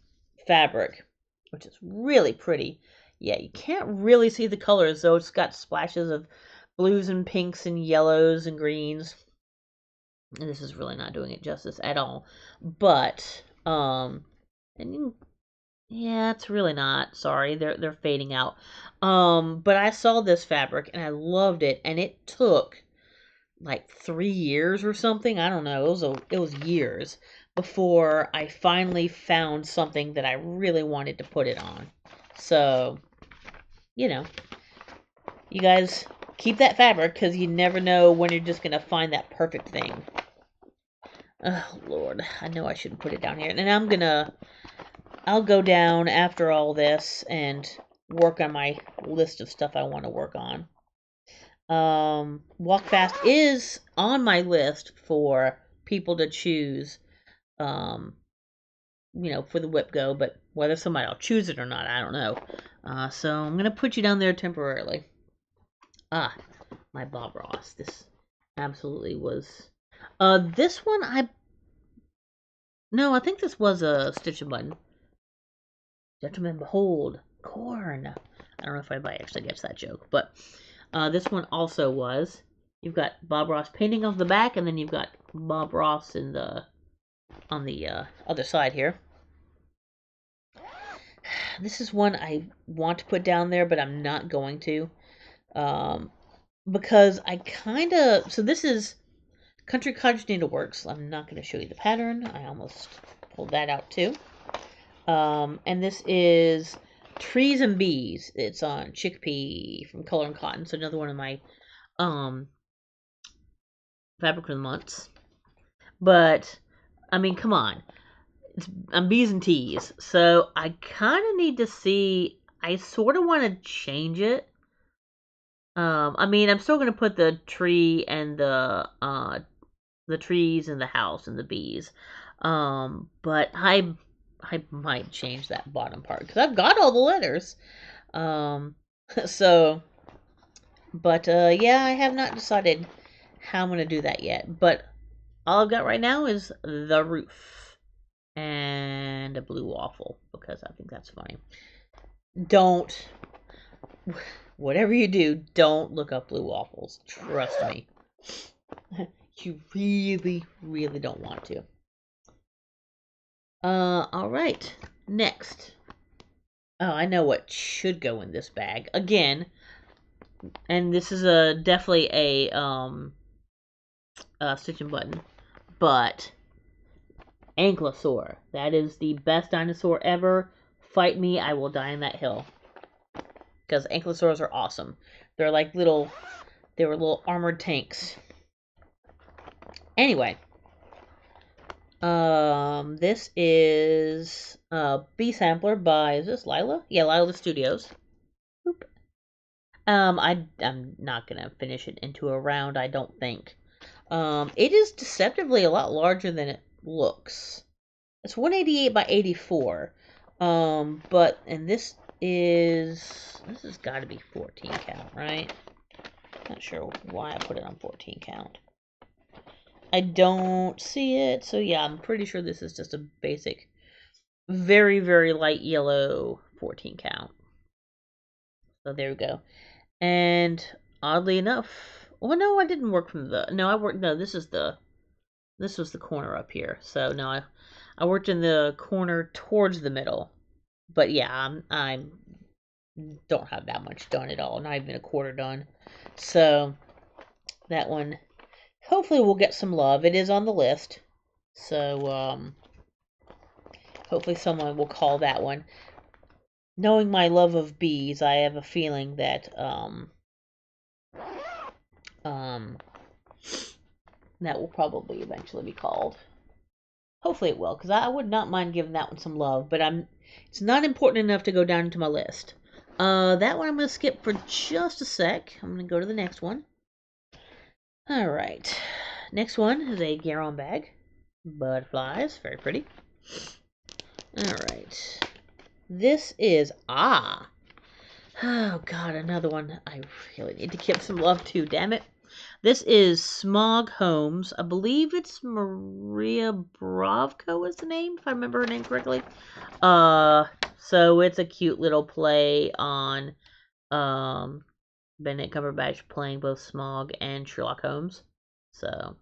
fabric, which is really pretty. Yeah, you can't really see the colors, though. It's got splashes of blues and pinks and yellows and greens. And this is really not doing it justice at all. But and yeah, it's really not. Sorry, they're fading out. But I saw this fabric and I loved it, and it took like 3 years or something. I don't know. It was years before I finally found something that I really wanted to put it on. So, you know, you guys keep that fabric, because you never know when you're just gonna find that perfect thing. Oh Lord, I know I shouldn't put it down here. And I'll go down after all this and work on my list of stuff I want to work on. Walk Fast is on my list for people to choose, for the WIP go, but whether somebody will choose it or not, I don't know. So I'm going to put you down there temporarily. Ah, my Bob Ross. This absolutely was... this one, No, I think this was a Stitch and Button. Gentlemen, behold, corn. I don't know if anybody actually gets that joke, but this one also was. You've got Bob Ross painting off the back, and then you've got Bob Ross on the other side here. this is one I want to put down there, but I'm not going to. Um, because I kind of, so this is Country Cottage Needleworks. I'm not going to show you the pattern. I almost pulled that out too. And this is Trees and Bees. It's on Chickpea from Color and Cotton. So another one of my fabric of the months. But I mean, come on. I'm B's and T's. So I kind of need to see. I sort of want to change it. I mean, I'm still gonna put the tree and the trees and the house and the bees. But I might change that bottom part because I've got all the letters. Um, so, but yeah, I have not decided how I'm gonna do that yet. But all I've got right now is the roof and a blue waffle because I think that's funny. Don't, whatever you do, don't look up blue waffles. Trust me. You really, really don't want to. All right. Next. Oh, I know what should go in this bag again, and this is definitely a stitching button, but Ankylosaur. That is the best dinosaur ever. Fight me, I will die on that hill. Because ankylosaurs are awesome. They're like they were little armored tanks. Anyway, this is B Sampler by, is this Lila? Yeah, Lila Studios. Boop. I'm not gonna finish it into a round, I don't think. It is deceptively a lot larger than it looks. It's 188 by 84. But and this has got to be 14 count, right? Not sure why I put it on 14 count. I don't see it, so yeah, I'm pretty sure this is just a basic, very, very light yellow 14 count. So there we go. And oddly enough, well, no, I didn't work from the, no, I worked, no, this was the corner up here. So no, I worked in the corner towards the middle. But yeah, I'm don't have that much done at all, not even a quarter done. So that one hopefully will get some love. It is on the list. So hopefully someone will call that one. Knowing my love of bees, I have a feeling that that will probably eventually be called. Hopefully it will, because I would not mind giving that one some love, but it's not important enough to go down into my list. That one I'm going to skip for just a sec. I'm going to go to the next one. Alright. Next one is a Garon bag. Butterflies. Very pretty. Alright. This is... Oh god, another one I really need to give some love to, damn it. This is Smog Homes. I believe it's Maria Bravko is the name, if I remember her name correctly. So it's a cute little play on Benedict Cumberbatch playing both Smog and Sherlock Holmes. So,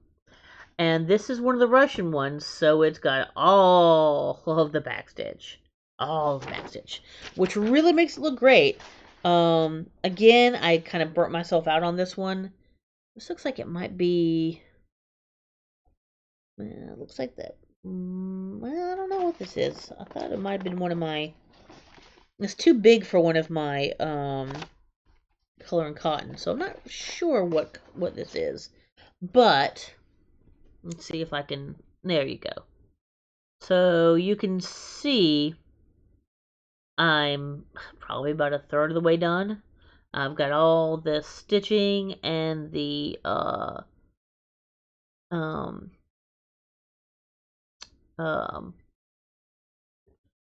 and this is one of the Russian ones, so it's got all of the backstitch. All of the backstitch, which really makes it look great. Again, I kind of burnt myself out on this one. This looks like it might be... It looks like that... Well, I don't know what this is. I thought it might have been one of my... It's too big for one of my Color and Cotton, so I'm not sure what this is. But let's see if I can... There you go. So you can see I'm probably about a third of the way done. I've got all the stitching and the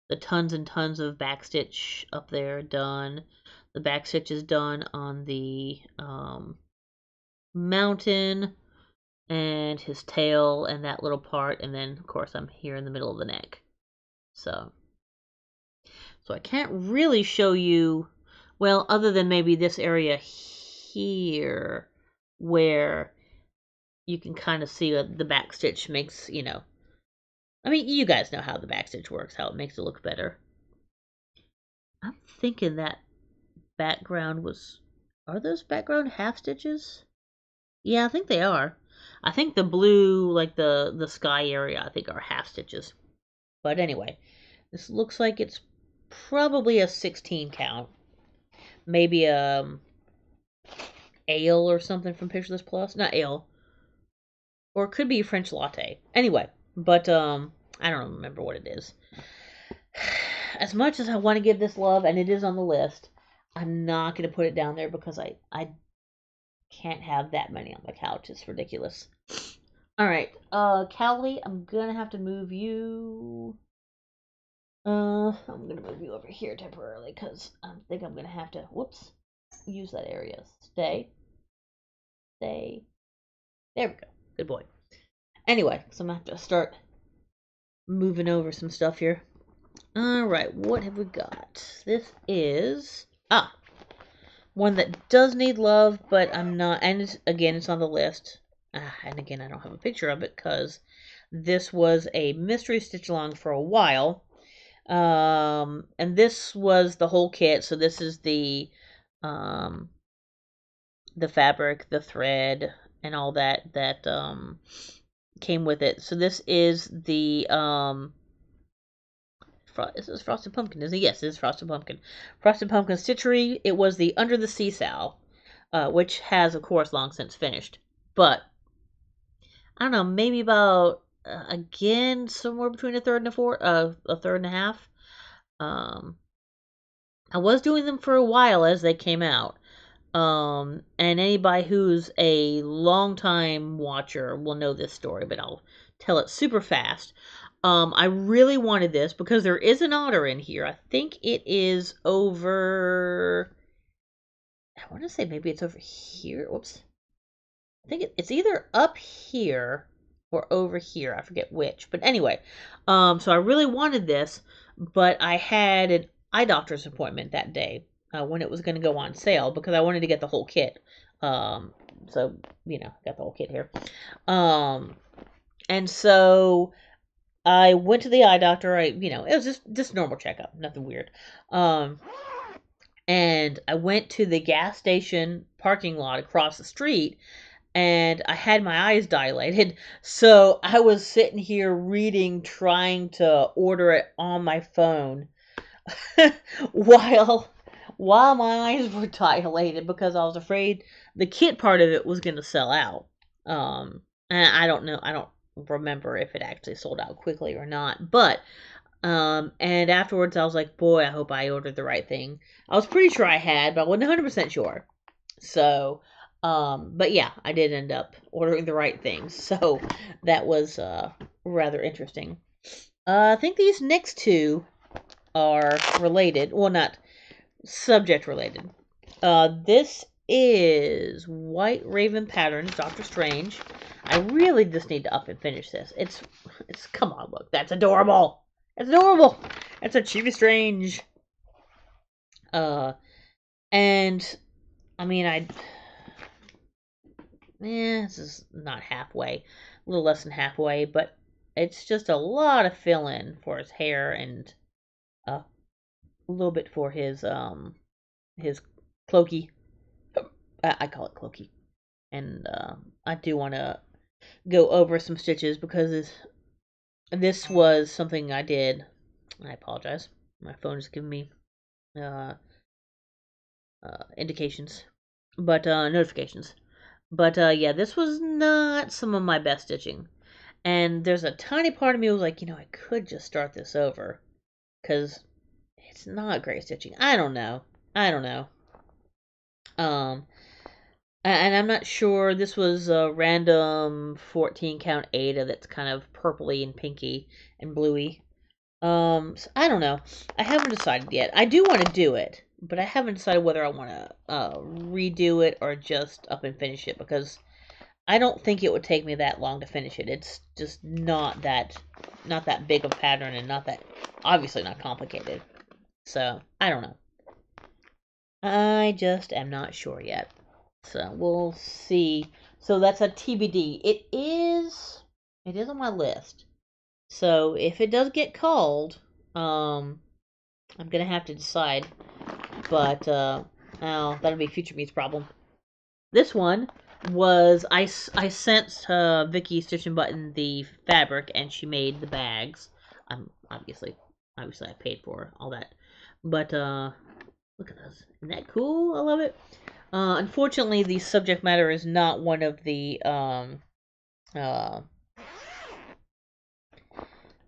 the tons and tons of backstitch up there done. The backstitch is done on the mountain and his tail and that little part, and then of course I'm here in the middle of the neck. So I can't really show you, well, other than maybe this area here where you can kind of see the backstitch makes, I mean, you guys know how the backstitch works, how it makes it look better. I'm thinking that background was. Are those background half stitches? Yeah, I think they are. I think the blue, like the sky area, I think are half stitches. But anyway, this looks like it's probably a 16 count. Maybe ale or something from Picture Plus. Not ale. Or it could be French latte. Anyway, but I don't remember what it is. As much as I want to give this love, and it is on the list, I'm not going to put it down there because I can't have that many on the couch. It's ridiculous. All right, Callie, I'm gonna have to move you. I'm gonna move you over here temporarily because I think I'm gonna have to. Whoops, use that area. Stay, stay. There we go. Good boy. Anyway, so I'm gonna have to start moving over some stuff here. All right, what have we got? This is one that does need love, but I'm not. And it's on the list. And again, I don't have a picture of it because this was a mystery stitch along for a while. And this was the whole kit. So this is the fabric, the thread, and all that came with it. So this is the this is Frosted Pumpkin, isn't it? Yes, it is Frosted Pumpkin. Frosted Pumpkin Stitchery. It was the Under the Seesaw, which has, of course, long since finished. But I don't know, maybe about again somewhere between a third and a third and a half. I was doing them for a while as they came out. And anybody who's a long-time watcher will know this story, but I'll tell it super fast. I really wanted this because there is an otter in here. I think it is over. I want to say maybe it's over here. Whoops. I think it's either up here or over here. I forget which. But anyway, so I really wanted this, but I had an eye doctor's appointment that day when it was going to go on sale because I wanted to get the whole kit. So got the whole kit here. And so I went to the eye doctor. It was just normal checkup, nothing weird. And I went to the gas station parking lot across the street, and I had my eyes dilated. So I was sitting here reading, trying to order it on my phone while my eyes were dilated because I was afraid the kit part of it was going to sell out. And I don't know. I don't remember if it actually sold out quickly or not. But and afterwards I was like, boy, I hope I ordered the right thing. I was pretty sure I had, but I wasn't 100% sure. So, but yeah, I did end up ordering the right thing. So that was rather interesting. I think these next two are related. Well, not subject related. This is White Raven Patterns, Doctor Strange. I really just need to up and finish this. It's come on, look, that's adorable. It's adorable. It's a Chibi Strange. And I mean, this is not halfway, a little less than halfway, but it's just a lot of fill in for his hair and a little bit for his cloaky. I call it cloaky, and I do want to go over some stitches because this was something I did. I apologize. My phone is giving me indications, but notifications. But yeah, this was not some of my best stitching. And there's a tiny part of me was like, I could just start this over because it's not great stitching. I don't know. And I'm not sure. This was a random 14 count Ada that's kind of purpley and pinky and bluey. So I don't know. I haven't decided yet. I do want to do it, but I haven't decided whether I want to redo it or just up and finish it because I don't think it would take me that long to finish it. It's just not that big of a pattern and obviously not complicated. So I don't know. I just am not sure yet. So we'll see. So that's a TBD. It is on my list. So if it does get called, I'm gonna have to decide, but oh, that'll be Future Me's problem. This one was I sent Vicky Stitch and Button the fabric, and she made the bags. I'm obviously I paid for all that, but look at this. Isn't that cool? I love it. Unfortunately, the subject matter is not one of the uh uh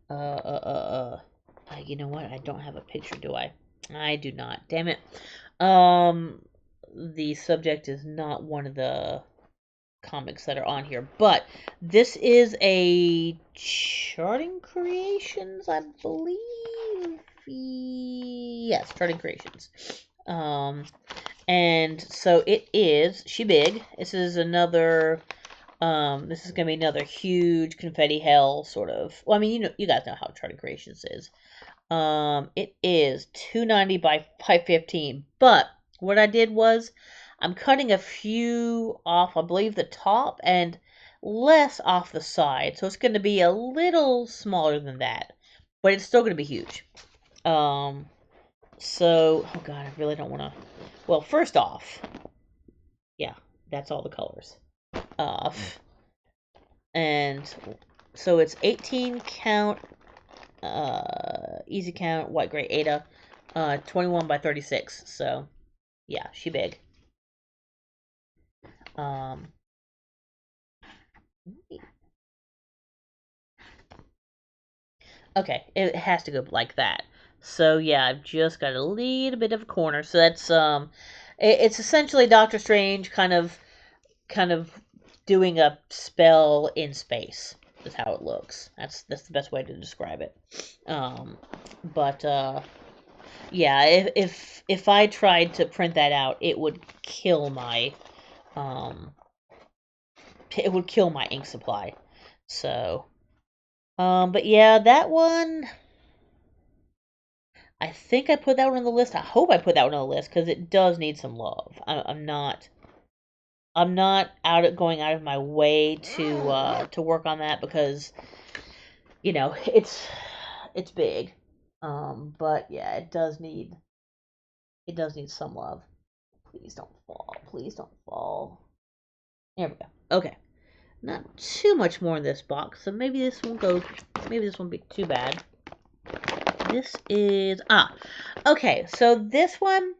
uh uh. You know what? I don't have a picture, do I? I do not. Damn it. Um, the subject is not one of the comics that are on here, but this is a Charting Creations, I believe. Yes, Charting Creations. And so it is She Big. This is another. This is gonna be another huge confetti hell sort of. Well, I mean, you guys know how Charting Creations is. It is 290 by 515, but what I did was I'm cutting a few off, I believe the top, and less off the side. So it's going to be a little smaller than that, but it's still going to be huge. So, oh god, I really don't want to. Well, first off, yeah, that's all the colors. And so it's 18 count, easy count, white gray Ada, 21 by 36. So, yeah, She Big. Okay, it has to go like that. So yeah, I've just got a little bit of a corner. So that's it's essentially Doctor Strange kind of doing a spell in space. Is how it looks. That's the best way to describe it. But yeah, if I tried to print that out, it would kill my ink supply. So but yeah, that one. I think I put that one on the list. I hope I put that one on the list because it does need some love. I'm not. I'm not going out of my way to work on that because it's big. But yeah, it does need some love. Please don't fall. Please don't fall. There we go. Okay. Not too much more in this box, so maybe this won't go. Maybe this won't be too bad. This is okay. So this one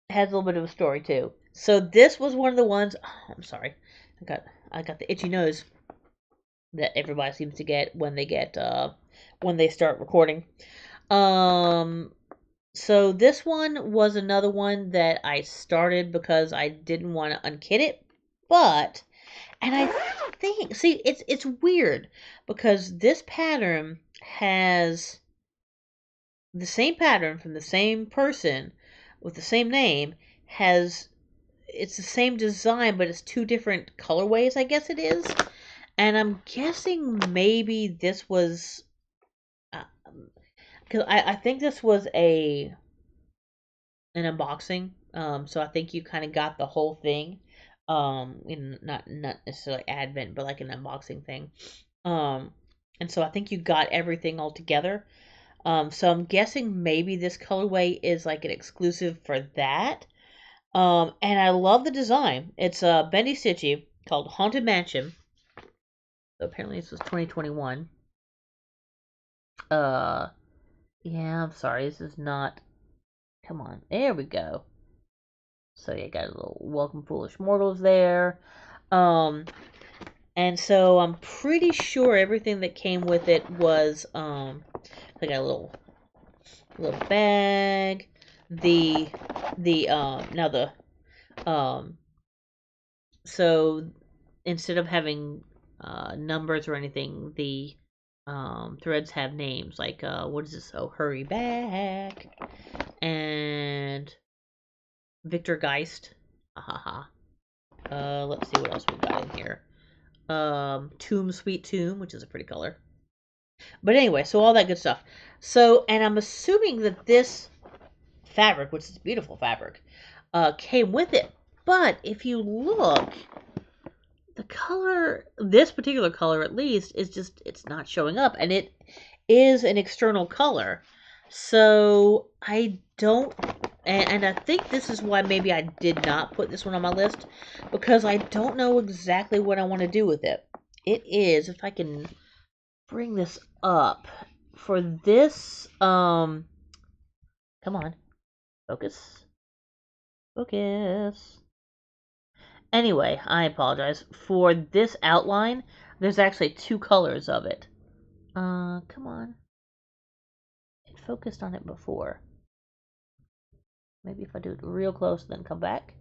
has a little bit of a story too. So this was one of the ones. Oh, I'm sorry, I got the itchy nose that everybody seems to get when they start recording. So this one was another one that I started because I didn't want to unkit it, and I think it's weird because this pattern has the same pattern from the same person with the same name it's the same design, but it's two different colorways, I guess it is. And I'm guessing maybe this was because I think this was an unboxing. So I think you kind of got the whole thing. Not necessarily Advent, but like an unboxing thing. And so I think you got everything all together. So I'm guessing maybe this colorway is like an exclusive for that. And I love the design. It's Bendy Stitchy called Haunted Mansion. So apparently this was 2021. Yeah, I'm sorry. This is not. Come on. There we go. So yeah, got a little Welcome Foolish Mortals there. And so I'm pretty sure everything that came with it was I got a little bag. Now the so instead of having numbers or anything, the threads have names like what is this? Oh, Hurry Back and Victor Geist. Haha. Let's see what else we got in here. Tomb Sweet Tomb, which is a pretty color. But anyway, so all that good stuff. So, and I'm assuming that this fabric, which is beautiful fabric, came with it. But if you look, the color, this particular color at least, is just, it's not showing up. And it is an external color. So I don't, and I think this is why maybe I did not put this one on my list, because I don't know exactly what I want to do with it. It is, if I can bring this up, for this, come on, focus, focus. Anyway, I apologize. For this outline, there's actually two colors of it. Come on. It focused on it before. Maybe if I do it real close, then come back.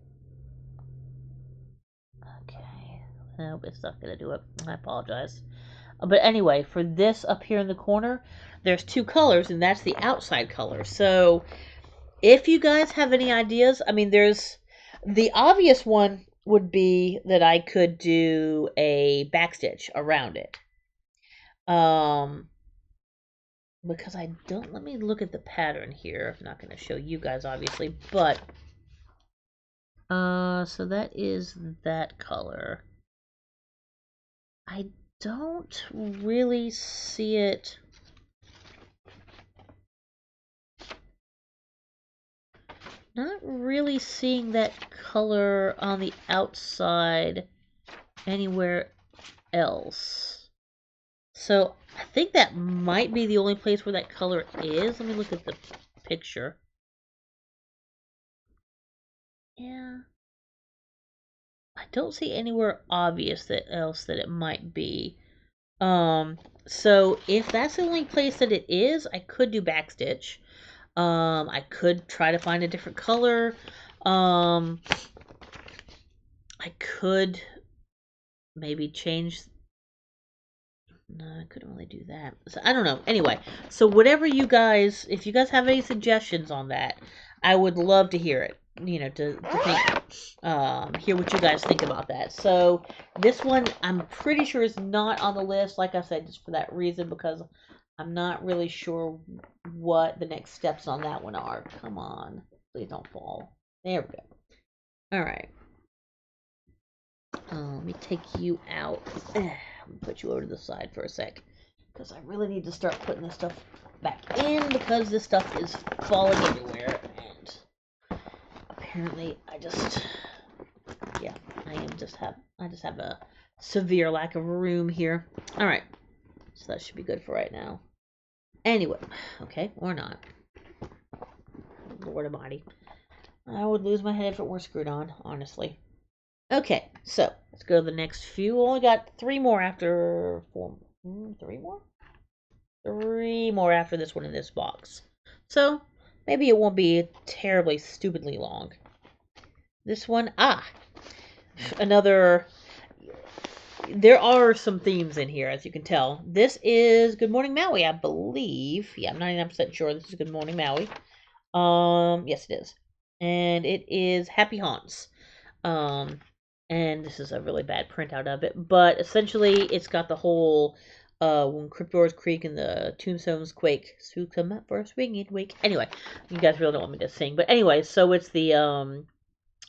Okay. Nope, it's not going to do it. I apologize. But anyway, for this up here in the corner, there's two colors, and that's the outside color. So, if you guys have any ideas, I mean, there's the obvious one would be that I could do a backstitch around it. Because I don't, let me look at the pattern here. I'm not going to show you guys, obviously, but, so that is that color. I don't really see it. Not really seeing that color on the outside anywhere else. So I think that might be the only place where that color is. Let me look at the picture. Yeah. I don't see anywhere obvious that else that it might be. So if that's the only place that it is, I could do backstitch. I could try to find a different color. I could maybe change. No, I couldn't really do that. So I don't know. Anyway, so whatever you guys, if you guys have any suggestions on that, I would love to hear it. You know, to think, hear what you guys think about that. So this one, I'm pretty sure is not on the list. Like I said, just for that reason, because I'm not really sure what the next steps on that one are. Come on, please don't fall. There we go. All right. Let me take you out. Put you over to the side for a sec, because I really need to start putting this stuff back in, because this stuff is falling everywhere, and apparently I just have a severe lack of room here. All right, so that should be good for right now. Anyway, okay, or not. Lord Almighty, I would lose my head if it were screwed on, honestly. Okay, so let's go to the next few. We only got three more after four. Three more? Three more after this one in this box. So maybe it won't be terribly stupidly long. This one, another. There are some themes in here, as you can tell. This is Good Morning Maui, I believe. Yeah, I'm 99% sure this is Good Morning Maui. Yes, it is. And it is Happy Haunts. And this is a really bad printout of it, but essentially it's got the whole when Cryptors Creek and the Tombstones quake, so come up for a swinging wake. Anyway, you guys really don't want me to sing, but anyway, so it's the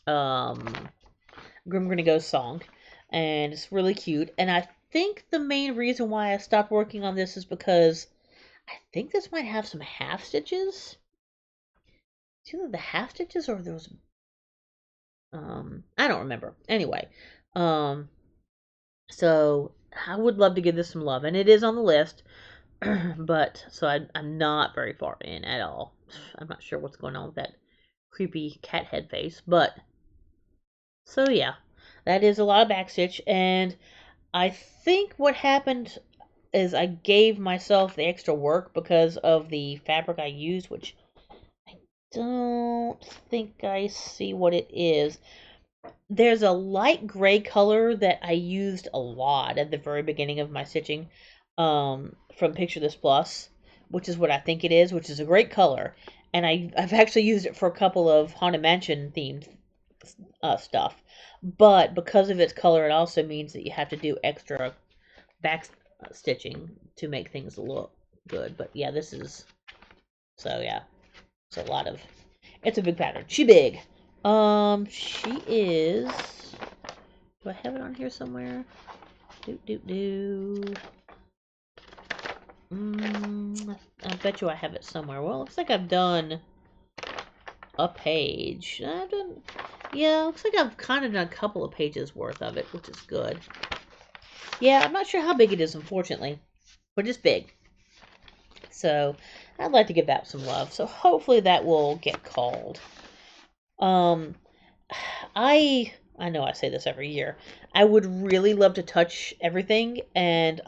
Grim Grinning Ghost song, and it's really cute. And I think the main reason why I stopped working on this is because I think this might have some half stitches. It's either the half stitches or those. I don't remember. Anyway, so I would love to give this some love, and it is on the list. But so I'm not very far in at all. I'm not sure what's going on with that creepy cat head face, but so yeah, that is a lot of backstitch, and I think what happened is I gave myself the extra work because of the fabric I used, which I don't think I see what it is. There's a light gray color that I used a lot at the very beginning of my stitching, from Picture This Plus, which is what I think it is, which is a great color. And I've actually used it for a couple of Haunted Mansion themed stuff. But because of its color, it also means that you have to do extra back stitching to make things look good. But yeah, this is, so yeah, it's a lot of, it's a big pattern. She big. She is, do I have it on here somewhere? I bet you I have it somewhere. Well, it looks like I've done a page. I've done, yeah, looks like I've kind of done a couple of pages worth of it, which is good. Yeah, I'm not sure how big it is, unfortunately, but it's big. So I'd like to give that some love. So hopefully that will get called. Um, I know I say this every year. I would really love to touch everything, and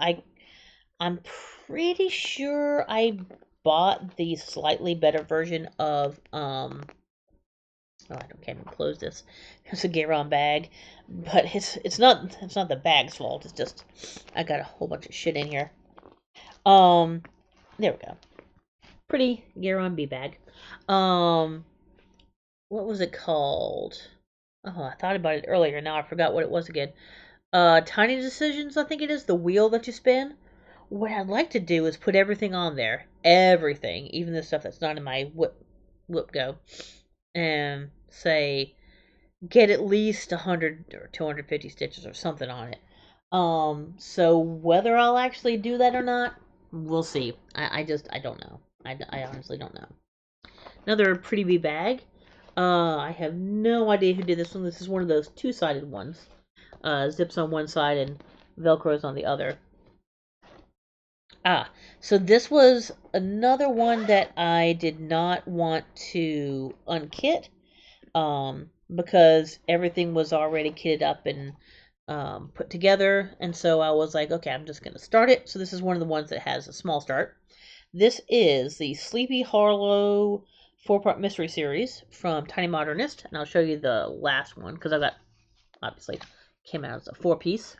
I'm pretty sure I bought the slightly better version of oh, I can't even close this. It's a Garon bag, but it's not the bag's fault. It's just I got a whole bunch of shit in here. There we go. Pretty Garon B bag. What was it called? Oh, I thought about it earlier. Now I forgot what it was again. Tiny Decisions, I think it is, the wheel that you spin. What I'd like to do is put everything on there. Everything. Even the stuff that's not in my WIP go. And say, get at least 100 or 250 stitches or something on it. So whether I'll actually do that or not, we'll see. I don't know. I honestly don't know. Another Pretty Bee bag. I have no idea who did this one. This is one of those two-sided ones. Zips on one side and Velcro's on the other. So this was another one that I did not want to unkit, because everything was already kitted up and put together, and so I was like, okay, I'm just going to start it. So this is one of the ones that has a small start. This is the Sleepy Hollow 4-part mystery series from Tiny Modernist, and I'll show you the last one because I got, obviously, came out as a 4-piece.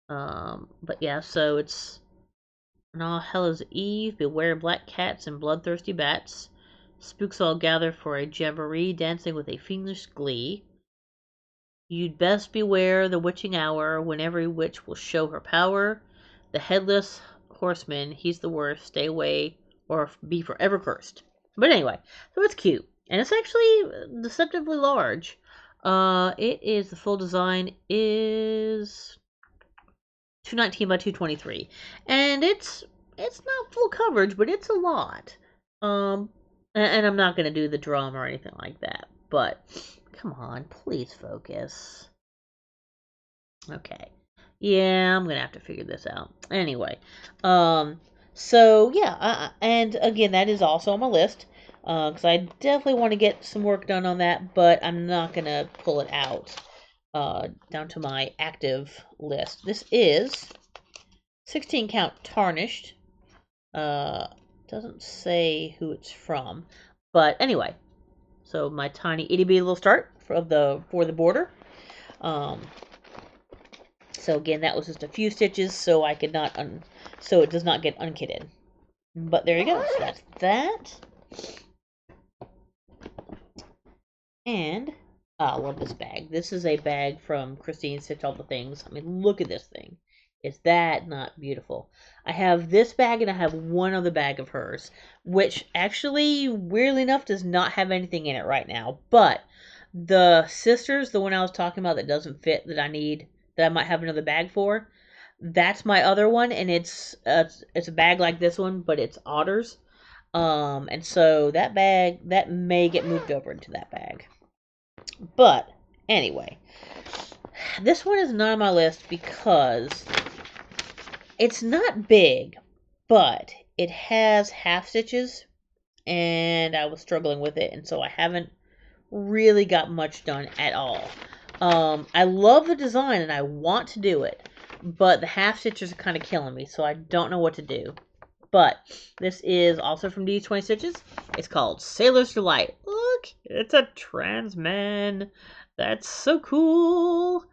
But yeah, so it's on All Hallows Eve, beware black cats and bloodthirsty bats. Spooks all gather for a jamboree, dancing with a fiendish glee. You'd best beware the witching hour, when every witch will show her power. The headless horseman, he's the worst. Stay away or be forever cursed. But anyway, so it's cute. And it's actually deceptively large. It is, the full design is 219 by 223. And it's not full coverage, but it's a lot. And I'm not going to do the drum or anything like that. But come on, please focus. Okay. Yeah, I'm gonna have to figure this out. Anyway, so yeah, and again, that is also on my list, because I definitely want to get some work done on that, but I'm not gonna pull it out, down to my active list. This is 16 count tarnished. Doesn't say who it's from, but anyway, so my tiny itty bitty little start for the border. So again, that was just a few stitches, so I could not so it does not get unkitted. But there you go. So that's that. And I love this bag. This is a bag from Christine Stitch All the Things. I mean, look at this thing. Is that not beautiful? I have this bag and I have one other bag of hers, which actually, weirdly enough, does not have anything in it right now. But the Sisters, the one I was talking about that doesn't fit, that I need, that I might have another bag for, that's my other one, and it's a bag like this one, but it's otters. And so that bag, that may get moved over into that bag. But anyway, this one is not on my list because it's not big, but it has half stitches, and I was struggling with it, and so I haven't really got much done at all. I love the design and I want to do it, but the half stitches are kind of killing me, so I don't know what to do. But this is also from D20 Stitches. It's called Sailor's Delight. Look, it's a trans man. That's so cool.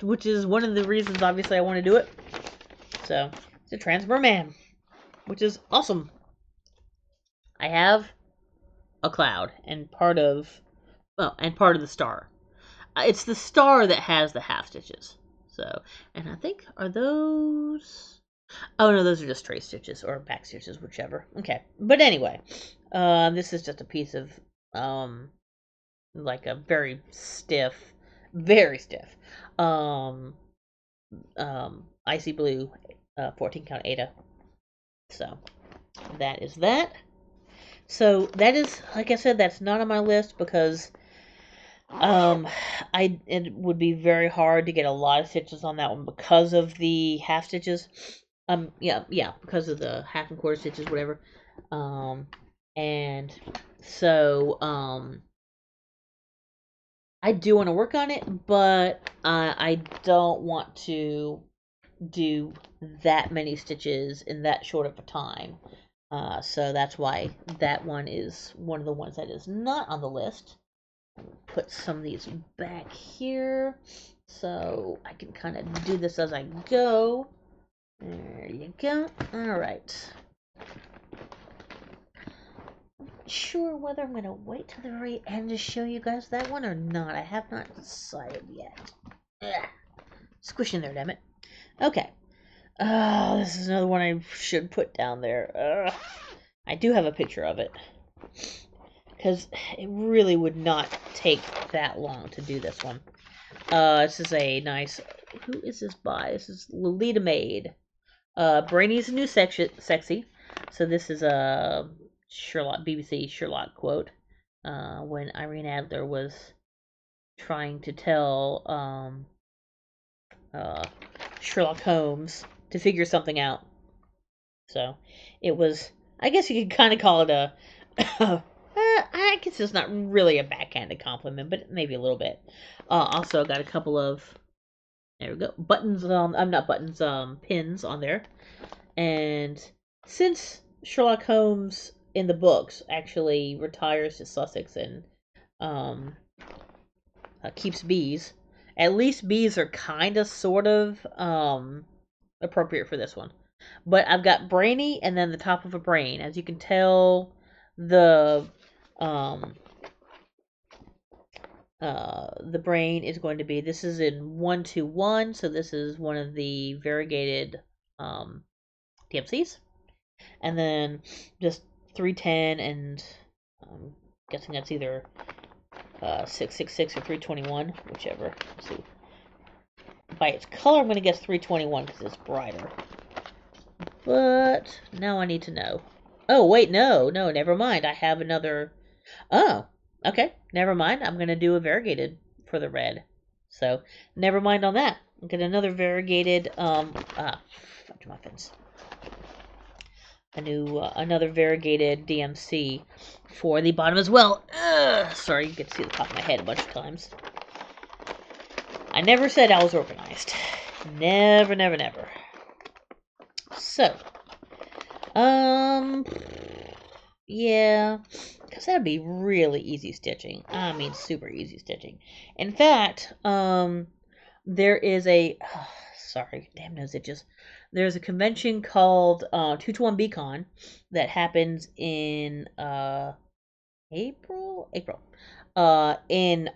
Which is one of the reasons, obviously, I want to do it. So, it's a trans merman, which is awesome. I have a cloud and part of the star. It's the star that has the half stitches. So, and I think, are those... Oh, no, those are just straight stitches or back stitches, whichever. Okay. But anyway, this is just a piece of, like a very stiff, um, icy blue, 14 count Ada. So, that is that. So that is, like I said, that's not on my list because it would be very hard to get a lot of stitches on that one because of the half stitches. Yeah, because of the half and quarter stitches, whatever. And so I do want to work on it, but I don't want to do that many stitches in that short of a time. So that's why that one is one of the ones that is not on the list. Put some of these back here so I can kind of do this as I go. There you go. All right. Sure whether I'm going to wait till the very end to show you guys that one or not. I have not decided yet. Ugh. Squish in there, damn it. Okay. Oh, this is another one I should put down there. Ugh. I do have a picture of it. Because it really would not take that long to do this one. This is a nice... Who is this by? This is Lolita Maid. Brainy's new sexy. So this is a BBC Sherlock quote. When Irene Adler was trying to tell Sherlock Holmes to figure something out. So it was... I guess you could kind of call it a... I guess it's not really a backhanded compliment, but maybe a little bit. Also got a couple of... There we go. Buttons, I'm not buttons, pins on there. And since Sherlock Holmes in the books actually retires to Sussex and keeps bees, at least bees are kind of sort of appropriate for this one. But I've got brainy and then the top of a brain. As you can tell, the brain is going to be, this is in 121, so this is one of the variegated DMCs. And then just 310, and I'm guessing that's either 666 or 321, whichever. Let's see. By its color, I'm going to guess 321 because it's brighter. But now I need to know. Oh, wait, no, never mind. I have another... Oh, okay, never mind. I'm going to do a variegated for the red. So, never mind on that. I'll get another variegated, fudge muffins. Another variegated DMC for the bottom as well. Sorry, you get to see the top of my head a bunch of times. I never said I was organized. Never. So, yeah, because that'd be really easy stitching. I mean, super easy stitching. In fact, there is a, sorry, damn nose itches. There's a convention called 221 BCon that happens in April. And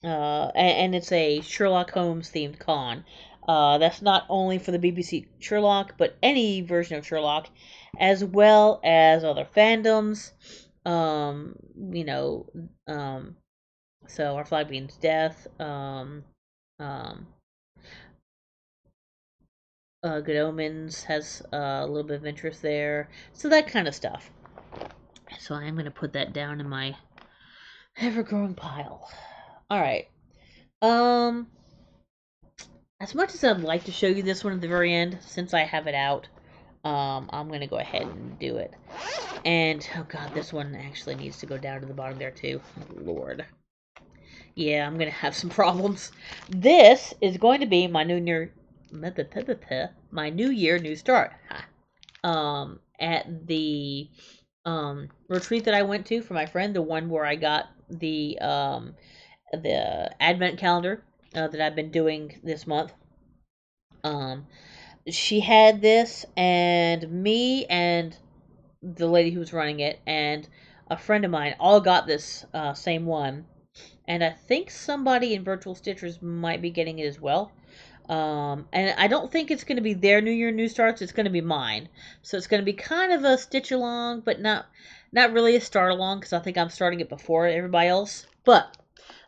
it's a Sherlock Holmes themed con. That's not only for the BBC Sherlock, but any version of Sherlock, as well as other fandoms. So Our Flag Means Death. Good Omens has a little bit of interest there. So that kind of stuff. So I'm going to put that down in my ever-growing pile. Alright. As much as I'd like to show you this one at the very end, since I have it out, I'm going to go ahead and do it. And, oh god, this one actually needs to go down to the bottom there too. Lord. Yeah, I'm going to have some problems. This is going to be my New Year, New Start. At the retreat that I went to for my friend, the one where I got the advent calendar that I've been doing this month. She had this, and me and the lady who was running it and a friend of mine all got this same one. And I think somebody in Virtual Stitchers might be getting it as well. And I don't think it's going to be their New Year, New Starts. It's going to be mine. So it's going to be kind of a stitch along, but not really a start along, because I think I'm starting it before everybody else. But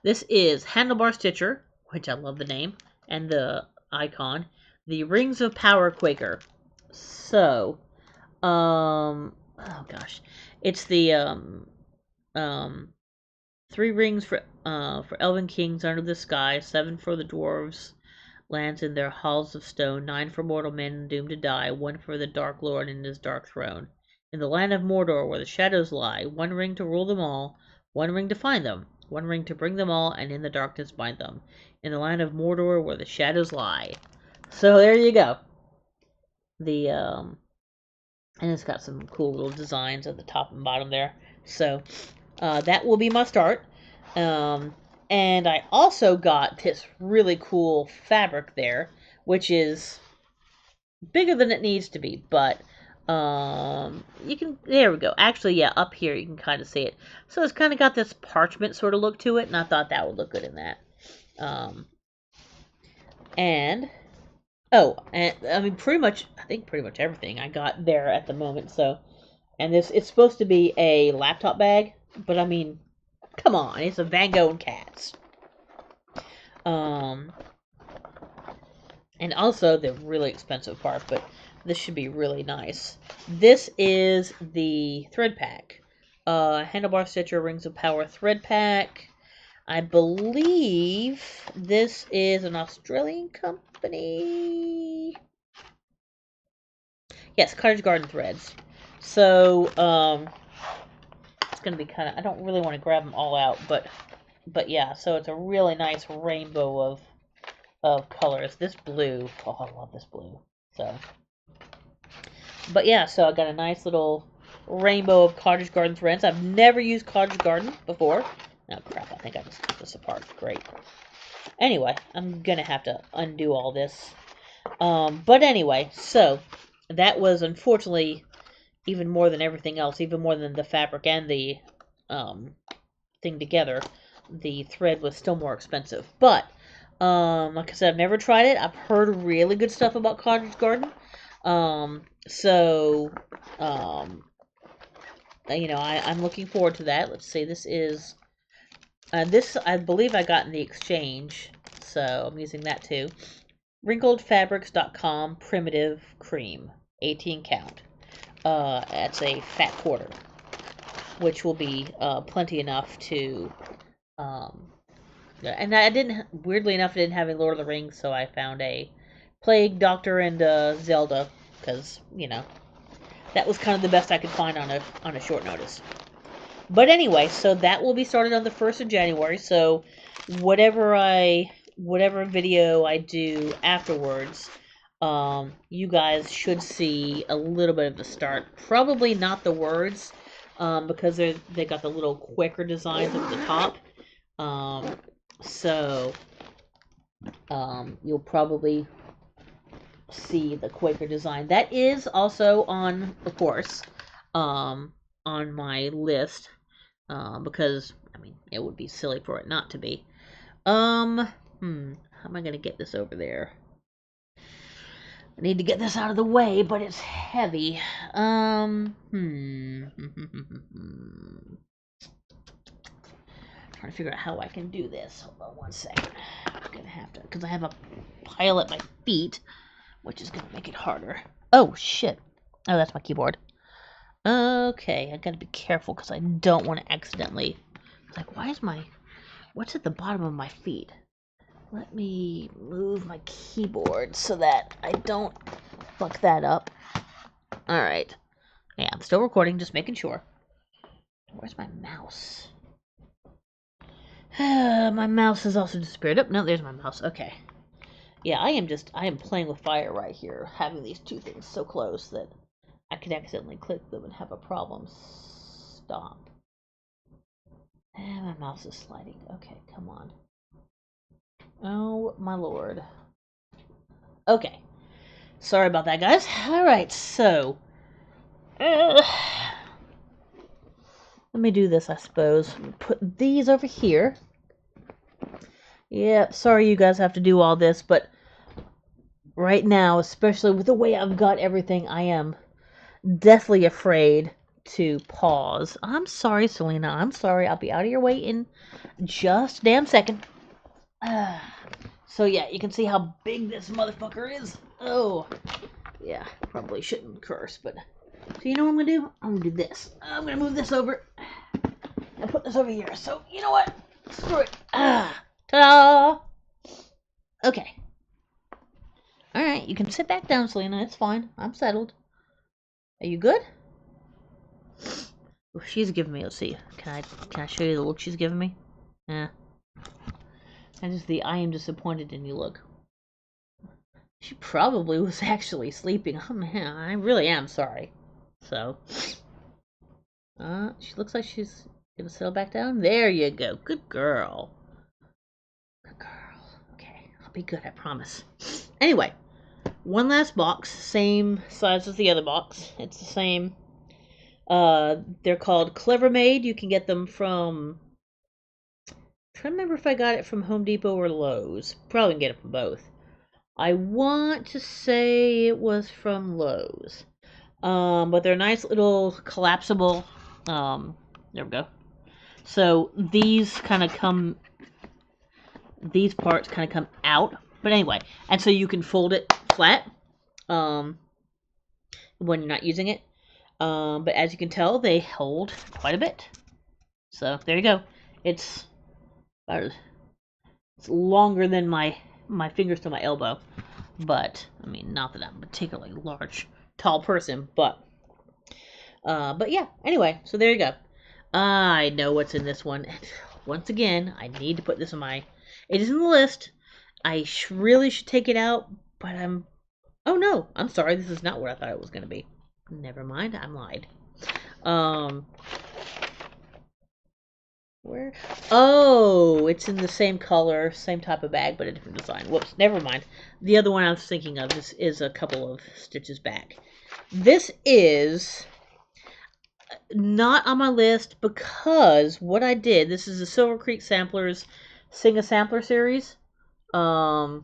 this is Handlebar Stitcher, which I love the name, and the icon, the Rings of Power Quaker. So, Oh gosh, it's the um 3 rings for elven kings under the sky, 7 for the dwarves lands in their halls of stone, 9 for mortal men doomed to die, 1 for the Dark Lord and his dark throne. In the land of Mordor, where the shadows lie, 1 ring to rule them all, 1 ring to find them, 1 ring to bring them all, and in the darkness bind them. In the land of Mordor, where the shadows lie. So there you go. The and it's got some cool little designs at the top and bottom there. So that will be my start. And I also got this really cool fabric there, which is bigger than it needs to be, but you can, there we go. Actually, yeah, up here you can kind of see it. So it's kind of got this parchment sort of look to it, and I thought that would look good in that. And oh, and I mean, I think pretty much everything I got there at the moment. So, and it's supposed to be a laptop bag, but I mean, come on, it's a Van Gogh and cats. And also the really expensive part, but this should be really nice. This is the thread pack. Handlebar Stitcher Rings of Power thread pack. I believe this is an Australian company. Yes, Cottage Garden Threads. So, it's going to be kind of, I don't really want to grab them all out, but yeah, so it's a really nice rainbow of colors. This blue, oh, I love this blue. So, but yeah, so I got a nice little rainbow of Cottage Garden threads. I've never used Cottage Garden before. Oh crap, I think I just took this apart. Great. Anyway, I'm gonna have to undo all this. But anyway, so that was unfortunately even more than everything else, even more than the fabric and the thing together. The thread was still more expensive. But like I said, I've never tried it. I've heard really good stuff about Cottage Garden. So you know, I'm looking forward to that. Let's see, this is this I believe I got in the exchange, so I'm using that too. Wrinkledfabrics.com Primitive Cream, 18 count. That's a fat quarter, which will be plenty enough to. And I didn't, weirdly enough, I didn't have a Lord of the Rings, so I found a Plague Doctor and Zelda, because you know that was kind of the best I could find on a short notice. But anyway, so that will be started on the 1st of January. So whatever video I do afterwards, you guys should see a little bit of the start. Probably not the words, because they got the little Quaker designs at the top. So you'll probably see the Quaker design. That is also on, of course, on my list, because I mean it would be silly for it not to be. How am I gonna get this over there? I need to get this out of the way, but it's heavy. Trying to figure out how I can do this. Hold on one second. I'm gonna have to, because I have a pile at my feet, which is gonna make it harder. Oh shit! Oh, that's my keyboard. Okay, I gotta be careful because I don't want to accidentally. It's like, what's at the bottom of my feet? Let me move my keyboard so that I don't fuck that up. Alright. Yeah, I'm still recording, just making sure. Where's my mouse? My mouse has also disappeared. Oh, no, there's my mouse. Okay. Yeah, I am playing with fire right here, having these two things so close that I could accidentally click them and have a problem. Stop. And my mouse is sliding. Okay, come on. Oh, my lord. Okay. Sorry about that, guys. Alright, so. Let me do this, I suppose. Put these over here. Yeah, sorry you guys have to do all this, but right now, especially with the way I've got everything, I am deathly afraid to pause. I'm sorry, Selena. I'm sorry. I'll be out of your way in just a damn second. So yeah, you can see how big this motherfucker is. Oh, yeah, probably shouldn't curse, but So you know what I'm going to do? I'm going to do this. I'm going to move this over and put this over here. So, you know what? Screw it. Ta-da! Okay. Alright, you can sit back down, Selena. It's fine. I'm settled. Are you good? Oh, she's giving me, let's see. Can I show you the look she's giving me? Yeah. And just the I am disappointed in you look. She probably was actually sleeping. Oh man, I really am sorry. So, she looks like she's gonna settle back down. There you go. Good girl. Good girl. Okay, I'll be good, I promise. Anyway, one last box, same size as the other box. It's the same. They're called Clever Made. You can get them from. I'm trying to remember if I got it from Home Depot or Lowe's. Probably can get it from both. I want to say it was from Lowe's. But they're nice little collapsible. There we go. So these kind of come. These parts kind of come out. But anyway, and so you can fold it flat. When you're not using it. But as you can tell, they hold quite a bit. So there you go. It's longer than my fingers to my elbow. But I mean, not that I'm a particularly large, tall person, but yeah. Anyway, so there you go. I know what's in this one. Once again, I need to put this in my. It is in the list. I really should take it out, but I'm. Oh no, I'm sorry. This is not what I thought it was going to be. Never mind, I'm lied. Where? Oh, it's in the same color, same type of bag, but a different design. Whoops, never mind. The other one I was thinking of is a couple of stitches back. This is not on my list because what I did, this is the Silver Creek Samplers Sing a Sampler series. So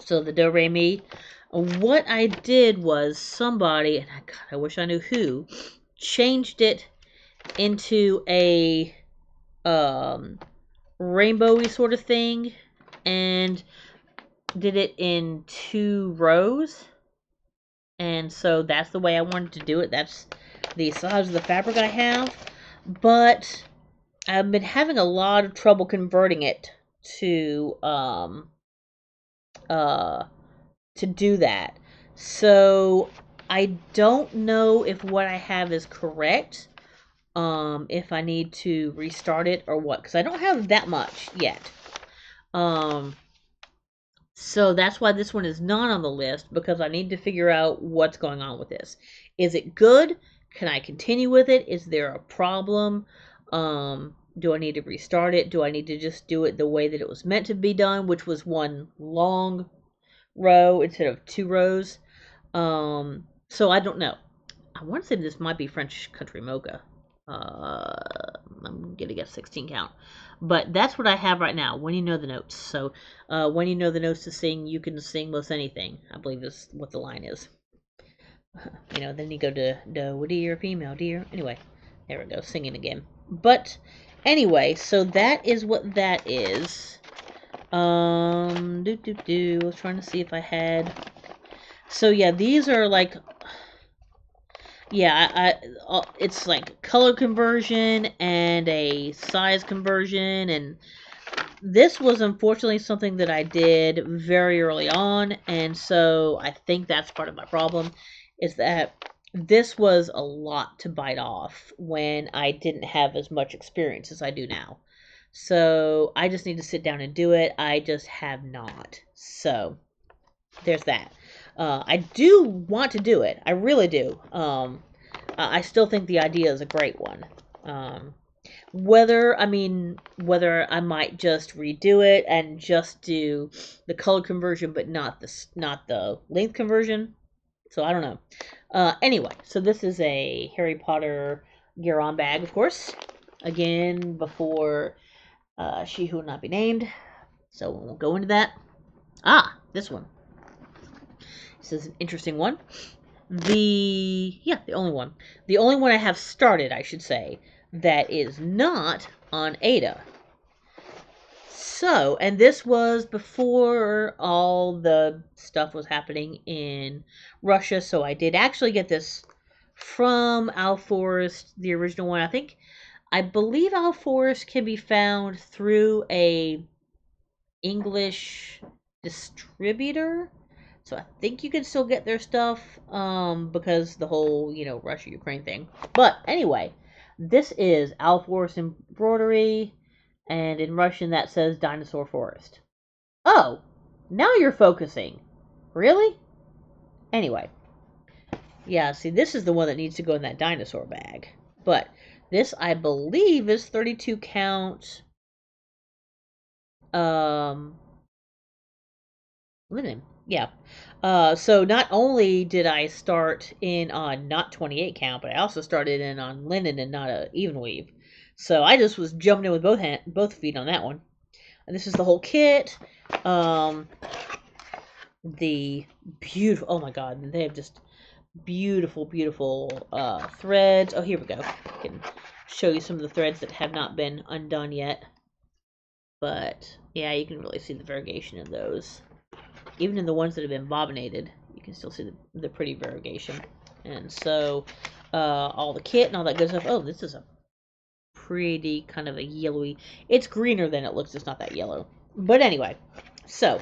the Do Re Mi. What I did was somebody, and I wish I knew who, changed it into a rainbowy sort of thing and did it in 2 rows. And so that's the way I wanted to do it. That's the size of the fabric I have. But I've been having a lot of trouble converting it to do that. So I don't know if what I have is correct. If I need to restart it or what, because I don't have that much yet. So that's why this one is not on the list, because I need to figure out what's going on with this. Is it good? Can I continue with it? Is there a problem? Do I need to restart it? Do I need to just do it the way that it was meant to be done, which was 1 long row instead of 2 rows? So I don't know. I want to say this might be French Country Mocha. I'm gonna guess 16 count, but that's what I have right now. When you know the notes, so when you know the notes to sing, you can sing most anything. I believe is what the line is. You know, then you go to do dear, female dear. Anyway, there we go, singing again. But anyway, so that is what that is. I was trying to see if I had. So yeah, these are like. Yeah, it's like color conversion and a size conversion, and this was unfortunately something that I did very early on, and so I think that's part of my problem, is that this was a lot to bite off when I didn't have as much experience as I do now. So I just need to sit down and do it. I just have not. So there's that. I do want to do it. I really do. I still think the idea is a great one. Whether I might just redo it and just do the color conversion, but not the length conversion. So I don't know. Anyway, so this is a Harry Potter Garon bag, of course. Again, before She Who Will Not Be Named. So we won't go into that. This one. This is an interesting one. The only one. The only one I have started, I should say, that is not on Ada. So, and this was before all the stuff was happening in Russia, so I did actually get this from Owl Forest, the original one. I believe Owl Forest can be found through a English distributor. So I think you can still get their stuff because the whole, Russia Ukraine thing. But anyway, this is Owl Forest embroidery, and in Russian that says Dinosaur Forest. Oh, now you're focusing. Really? Anyway. Yeah, see, this is the one that needs to go in that dinosaur bag. But this, I believe, is 32 count linen. Yeah. So not only did I start in on not 28 count, but I also started in on linen and not a even weave. So I just was jumping in with both feet on that one. And this is the whole kit. The beautiful, oh my god, they have just beautiful, beautiful threads. Oh, here we go. I can show you some of the threads that have not been undone yet. But yeah, you can really see the variegation in those. Even in the ones that have been bobinated, you can still see the pretty variegation. And so all the kit and all that good stuff. Oh, this is a pretty kind of a yellowy. It's greener than it looks. It's not that yellow. But anyway, so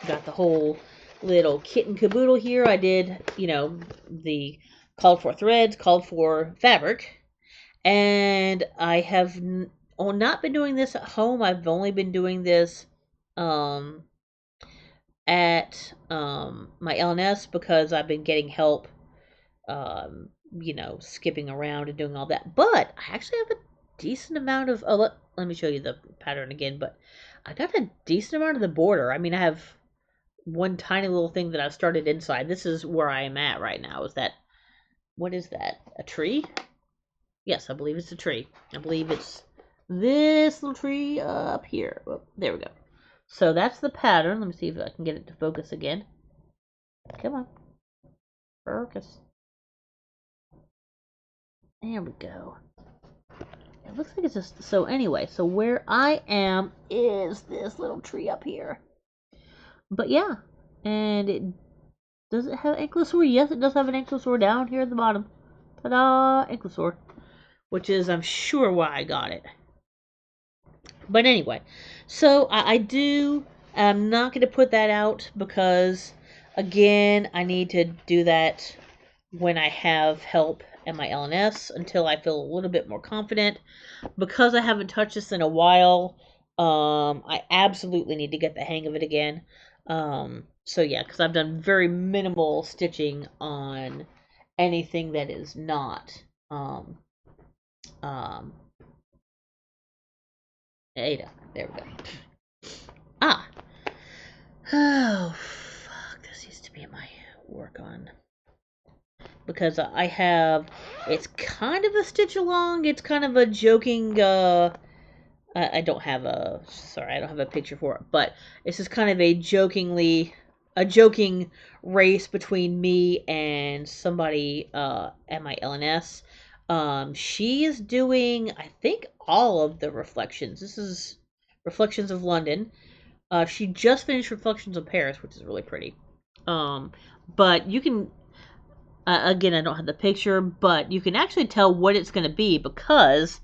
got the whole little kit and caboodle here. I did, the called for threads, called for fabric, and I have not been doing this at home. I've only been doing this at my LNS because I've been getting help, skipping around and doing all that. But I actually have a decent amount of, let me show you the pattern again, but I got a decent amount of the border. I mean, I have one tiny little thing that I've started inside. This is where I am at right now. What is that? A tree? Yes, I believe it's a tree. I believe it's this little tree up here. Oh, there we go. So that's the pattern. Let me see if I can get it to focus again. Come on. Focus. There we go. It looks like it's just, so anyway, so where I am is this little tree up here. But yeah, and does it have ankylosaur? Yes, it does have an ankylosaur down here at the bottom. Ta-da! Ankylosaur. Which is, I'm sure, why I got it. But anyway, so I'm not going to put that out because, again, I need to do that when I have help at my LNS until I feel a little bit more confident. Because I haven't touched this in a while, I absolutely need to get the hang of it again. So yeah, because I've done very minimal stitching on anything that is not Ada. There we go. Ah. Oh fuck! This used to be my work on. Because I have, it's kind of a stitch along. It's kind of a joking. I don't have a picture for it, but this is kind of a joking race between me and somebody at my LNS. She is doing, I think, all of the reflections. This is Reflections of London. She just finished Reflections of Paris, which is really pretty. But you can, again, I don't have the picture, but you can actually tell what it's going to be because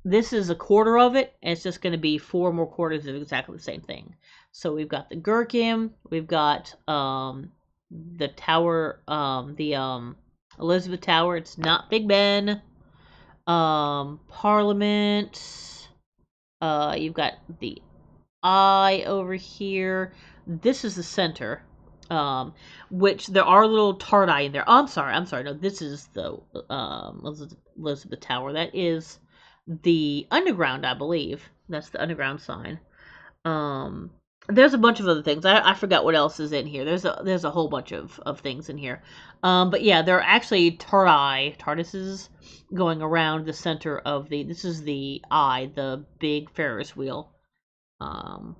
this is a quarter of it, and it's just going to be 4 more quarters of exactly the same thing. So we've got the gherkin, we've got the tower, the Elizabeth Tower. It's not Big Ben. Parliament. You've got the eye over here. This is the center. Which there are little tard-eye in there. Oh, I'm sorry. No, this is the Elizabeth Tower. That is the underground, I believe. That's the underground sign. There's a bunch of other things. I forgot what else is in here. There's a whole bunch of things in here. But yeah, there are actually TARDISes going around the center of this is the eye, the big Ferris wheel. Down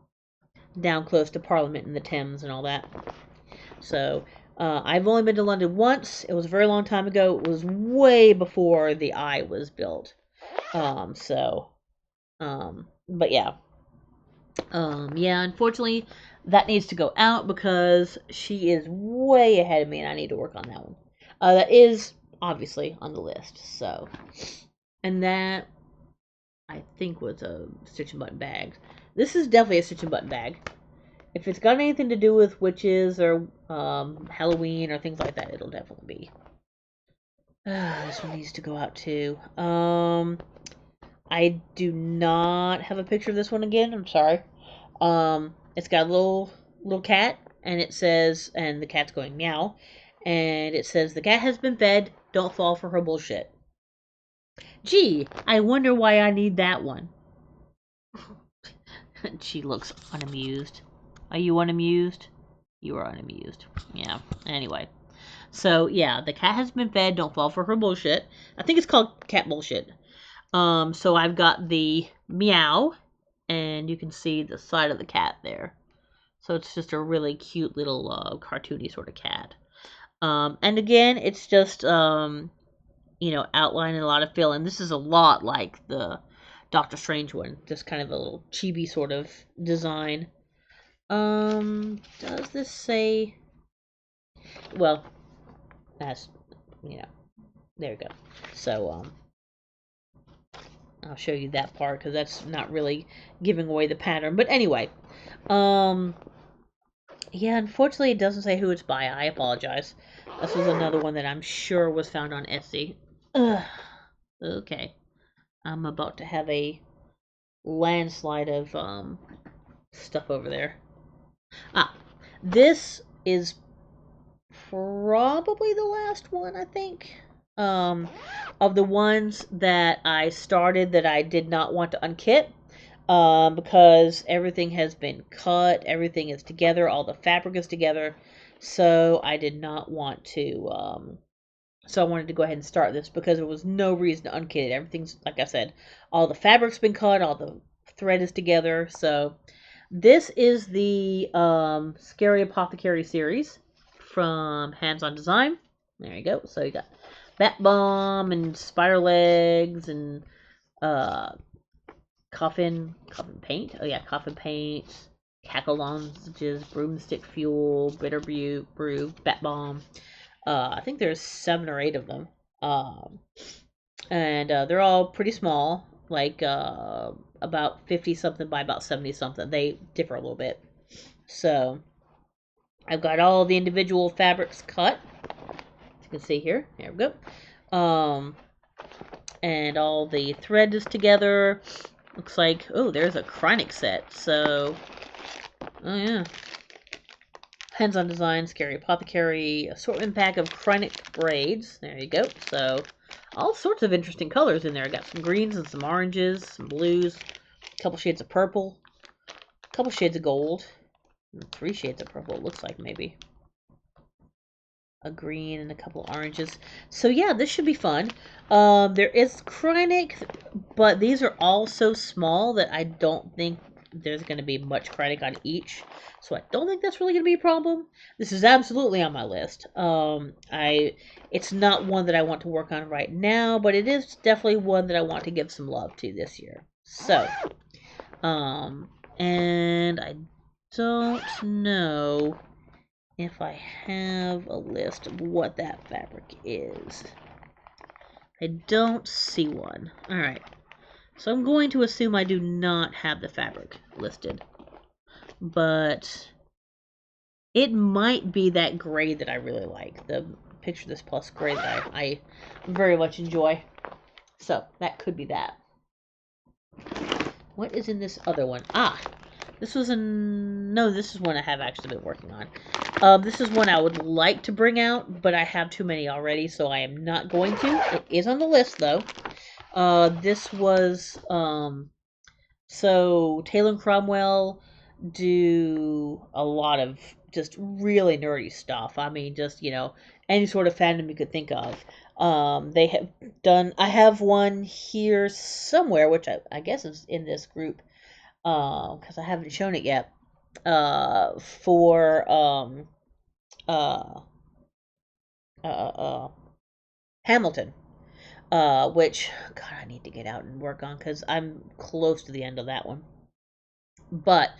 close to Parliament and the Thames and all that. So, I've only been to London once. It was a very long time ago. It was way before the eye was built. But yeah. Yeah, unfortunately, that needs to go out because she is way ahead of me and I need to work on that one. That is obviously on the list. So, and that I think was a stitch and button bag. This is definitely a stitch and button bag. If it's got anything to do with witches or Halloween or things like that, it'll definitely be. This one needs to go out too. I do not have a picture of this one again. I'm sorry. It's got a little cat, and it says, and the cat's going meow, and it says the cat has been fed. Don't fall for her bullshit. Gee, I wonder why I need that one. She looks unamused. Are you unamused? You are unamused. Yeah. Anyway. So yeah, the cat has been fed. Don't fall for her bullshit. I think it's called cat bullshit. So I've got the meow, and you can see the side of the cat there. So it's just a really cute little cartoony sort of cat. And again, it's just outlining a lot of fill. And this is a lot like the Doctor Strange one, just kind of a little chibi sort of design. Does this say? Well, that's there you go. So I'll show you that part because that's not really giving away the pattern. But anyway, yeah, unfortunately it doesn't say who it's by. I apologize. This was another one that I'm sure was found on Etsy. Ugh. Okay. I'm about to have a landslide of stuff over there. This is probably the last one, I think. Of the ones that I started that I did not want to unkit. Because everything has been cut, everything is together, all the fabric is together. So I did not want to so I wanted to go ahead and start this because there was no reason to unkit it. Everything's, like I said, all the fabric's been cut, all the thread is together. So this is the Scary Apothecary series from Hands On Design. There you go. So you got Bat Bomb and Spider Legs and coffin paint. Oh yeah, coffin paint, cackle lozenges, broomstick fuel, bitter brew, bat bomb. I think there's 7 or 8 of them. And they're all pretty small, like about 50 something by about 70 something. They differ a little bit. So I've got all the individual fabrics cut. As you can see here. There we go. And all the thread is together. Looks like, oh, there's a Chronic set. So, oh yeah. Hands On Design, Scary Apothecary, assortment pack of Chronic braids. There you go. So, all sorts of interesting colors in there. I got some greens and some oranges, some blues, a couple shades of purple, a couple shades of gold, and 3 shades of purple, it looks like maybe. A green and a couple of oranges. So yeah, this should be fun. There is Chronic, but these are all so small that I don't think there's going to be much Chronic on each. So I don't think that's really going to be a problem. This is absolutely on my list. It's not one that I want to work on right now, but it is definitely one that I want to give some love to this year. So, and I don't know if I have a list of what that fabric is. I don't see one. Alright. So I'm going to assume I do not have the fabric listed. But it might be that gray that I really like. The Picture This Plus gray that I very much enjoy. So that could be that. What is in this other one? This was no, this is one I have actually been working on. This is one I would like to bring out, but I have too many already, so I am not going to. It is on the list, though. This was, so Taylor and Cromwell do a lot of just really nerdy stuff. I mean, just, any sort of fandom you could think of. They have done, I have one here somewhere, which I guess is in this group, because I haven't shown it yet, for Hamilton, which, God, I need to get out and work on because I'm close to the end of that one. But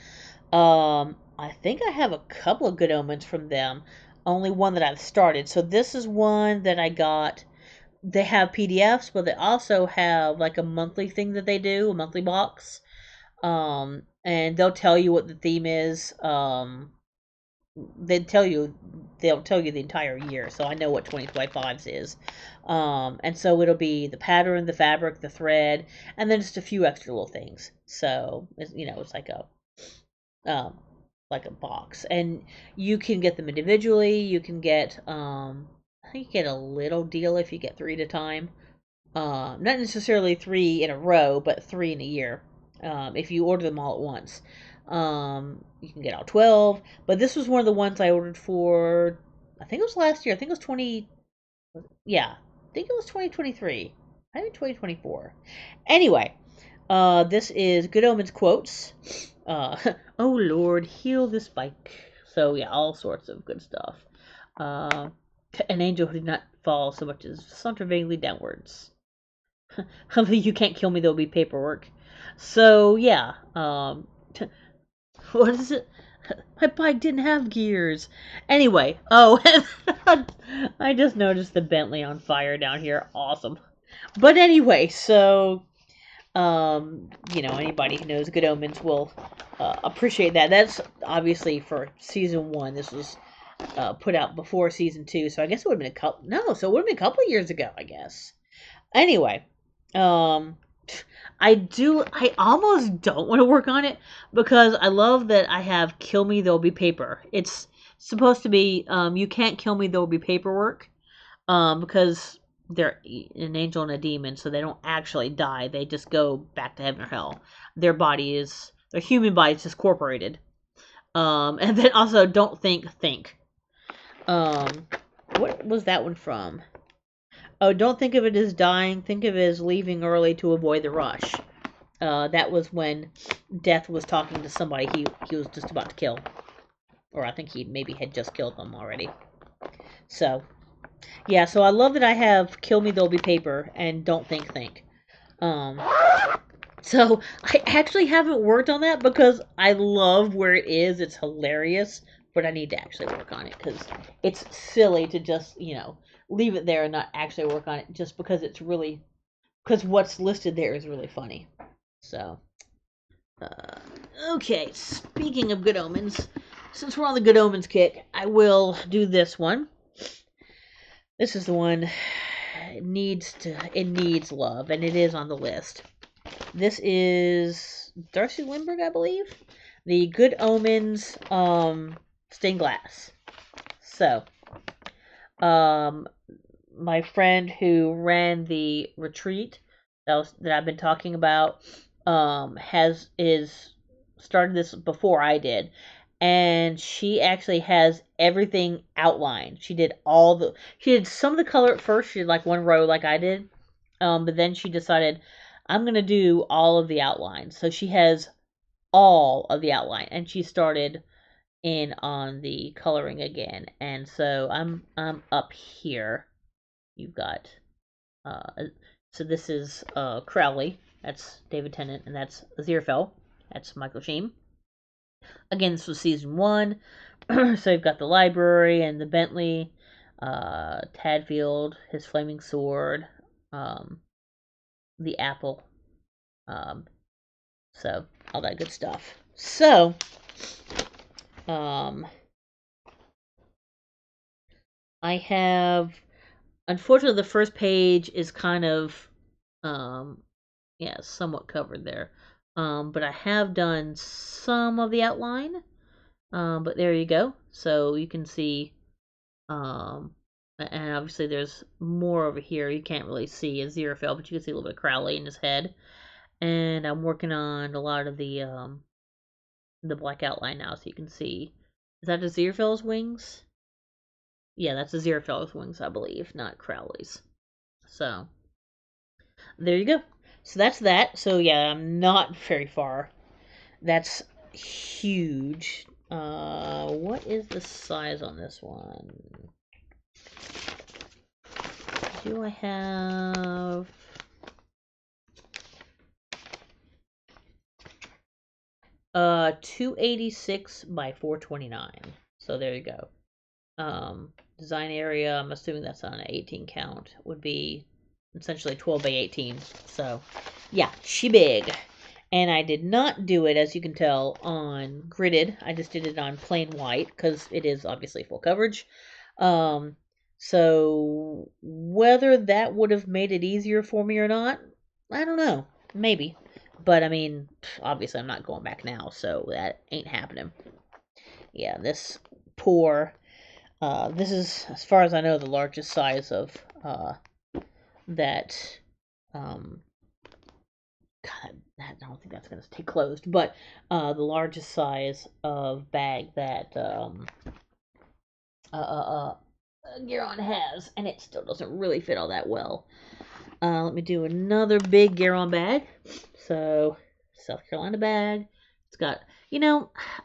I think I have a couple of good omens from them. only one that I've started. So this is one that I got. They have PDFs, but they also have like a monthly thing that they do, a monthly box. And they'll tell you what the theme is. They'll tell you the entire year, so I know what 2025's is. And so it'll be the pattern, the fabric, the thread, and then just a few extra little things. So it's like a box, and you can get them individually. You can get I think you get a little deal if you get 3 at a time. Not necessarily 3 in a row, but 3 in a year. If you order them all at once, you can get all 12. But this was one of the ones I ordered for. I think it was last year. I think it was 20. Yeah, I think it was 2023. I think 2024. Anyway, this is Good Omens quotes. Oh Lord, heal this bike. So yeah, all sorts of good stuff. Uh, an angel who did not fall so much as saunter vaguely downwards. You can't kill me, there'll be paperwork. So yeah, what is it? My bike didn't have gears. Anyway, oh, I just noticed the Bentley on fire down here. Awesome. But anyway, so anybody who knows Good Omens will appreciate that. That's obviously for season 1. This was put out before season 2, so I guess it would have been a couple. No, so it would have been a couple of years ago, I guess. Anyway, um, I almost don't want to work on it because I love that I have Kill Me There'll Be Paper. It's supposed to be you can't kill me, there'll be paperwork. Because they're an angel and a demon, so they don't actually die. They just go back to heaven or hell. Their human body is just corporated. And then also don't think. What was that one from? Oh, don't think of it as dying. Think of it as leaving early to avoid the rush. That was when Death was talking to somebody he was just about to kill, or I think he maybe had just killed them already. So yeah, so I love that I have Kill Me There'll Be Paper and Don't Think. Um, so I actually haven't worked on that because I love where it is. It's hilarious, but I need to actually work on it because it's silly to just leave it there and not actually work on it just because what's listed there is really funny. So uh, okay, speaking of Good Omens, since we're on the Good Omens kick, I will do this one. This is the one. It needs love, and it is on the list. This is Darcy Lindbergh, I believe. The Good Omens stained glass. So, my friend who ran the retreat that I've been talking about has started this before I did, and she actually has everything outlined. She did some of the color at first. She did like one row like I did, but then she decided I'm gonna do all of the outline. So she has all of the outline, and she started in on the coloring again. And so I'm up here. You've got so this is Crowley. That's David Tennant, and that's Aziraphale. That's Michael Sheen. Again, this was season 1. So you've got the library and the Bentley, Tadfield, his flaming sword, the apple, so all that good stuff. So, I have, unfortunately, the first page is kind of, somewhat covered there. But I have done some of the outline. But there you go. So you can see, and obviously there's more over here. You can't really see Aziraphale, but you can see a little bit of Crowley in his head. And I'm working on a lot of the black outline now, so you can see. Is that Aziraphale's wings? Yeah, that's Aziraphale's wings, I believe, not Crowley's. So there you go. So that's that. So yeah, I'm not very far. That's huge. What is the size on this one? Do I have... 286 by 429. So there you go. design area, I'm assuming that's on an 18 count, would be essentially 12 by 18. So, yeah, she big. And I did not do it, as you can tell, on gridded. I just did it on plain white because it is obviously full coverage. Um, so whether that would have made it easier for me or not, I don't know. Maybe. But I mean, obviously I'm not going back now, so that ain't happening. Yeah, this poor. This is, as far as I know, the largest size of that. God, I don't think that's going to stay closed, but the largest size of bag that uh, uh, uh, Garon has, and it still doesn't really fit all that well. Let me do another big Garon bag. So, South Carolina bag. It's got,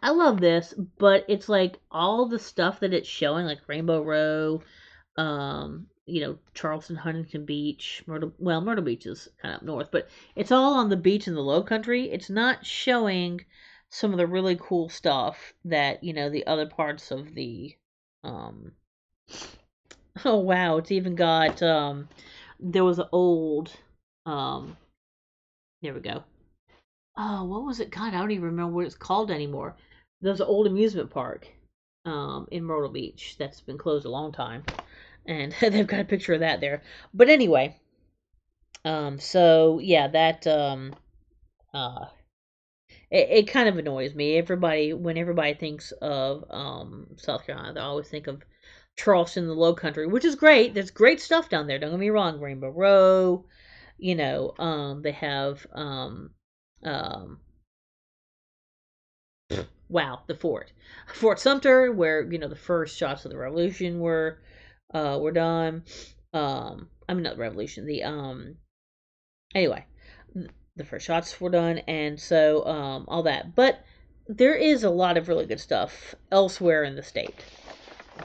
I love this, but it's like all the stuff that it's showing, like Rainbow Row, Charleston, Huntington Beach, Myrtle Beach is kind of up north, but it's all on the beach in the low country. It's not showing some of the really cool stuff that, the other parts of the, um, oh wow, it's even got, there was an old, um, there we go. Oh, what was it? God, I don't even remember what it's called anymore. There's an old amusement park, in Myrtle Beach that's been closed a long time, and they've got a picture of that there. But anyway, so yeah, that it kind of annoys me. When everybody thinks of South Carolina, they always think of Charleston, the Low Country, which is great. There's great stuff down there. Don't get me wrong, Rainbow Row. They have um, wow, the Fort Sumter, where the first shots of the Revolution were done. I mean, not the Revolution. Anyway, the first shots were done, and so all that. But there is a lot of really good stuff elsewhere in the state.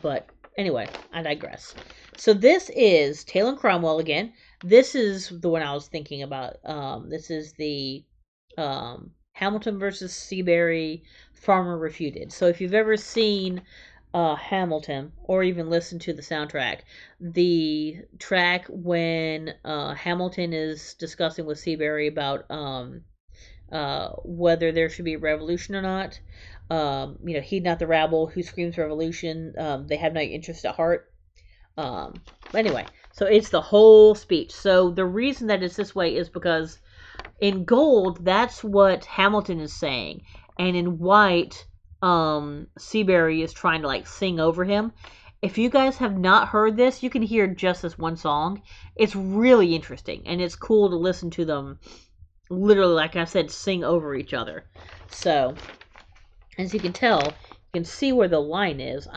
But anyway, I digress. So this is Taylor and Cromwell again. This is the one I was thinking about. This is the Hamilton versus Seabury Farmer Refuted. So if you've ever seen Hamilton or even listened to the soundtrack, the track when Hamilton is discussing with Seabury about whether there should be a revolution or not. Heed not the rabble who screams revolution. They have no interest at heart. Anyway, so it's the whole speech. So the reason that it's this way is because in gold, that's what Hamilton is saying, and in white, Seabury is trying to like sing over him. If you guys have not heard this, you can hear just this one song. It's really interesting, and it's cool to listen to them literally, like I said, sing over each other. So, as you can tell, you can see where the line is.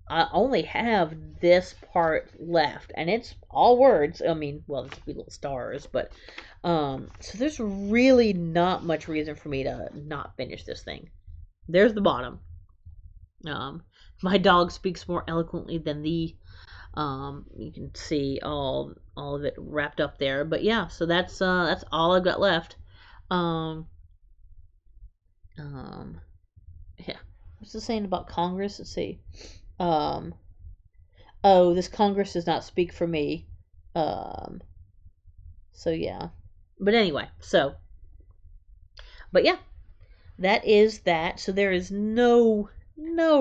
I only have this part left, and it's all words. I mean, well, there's a few little stars, but so there's really not much reason for me to not finish this thing. There's the bottom. My dog speaks more eloquently than thee. You can see all of it wrapped up there. But yeah, so that's all I've got left. Um, yeah. What's it saying about Congress? Let's see. Um, oh, this Congress does not speak for me. Um, so yeah. But anyway, but yeah, that is that. So there is no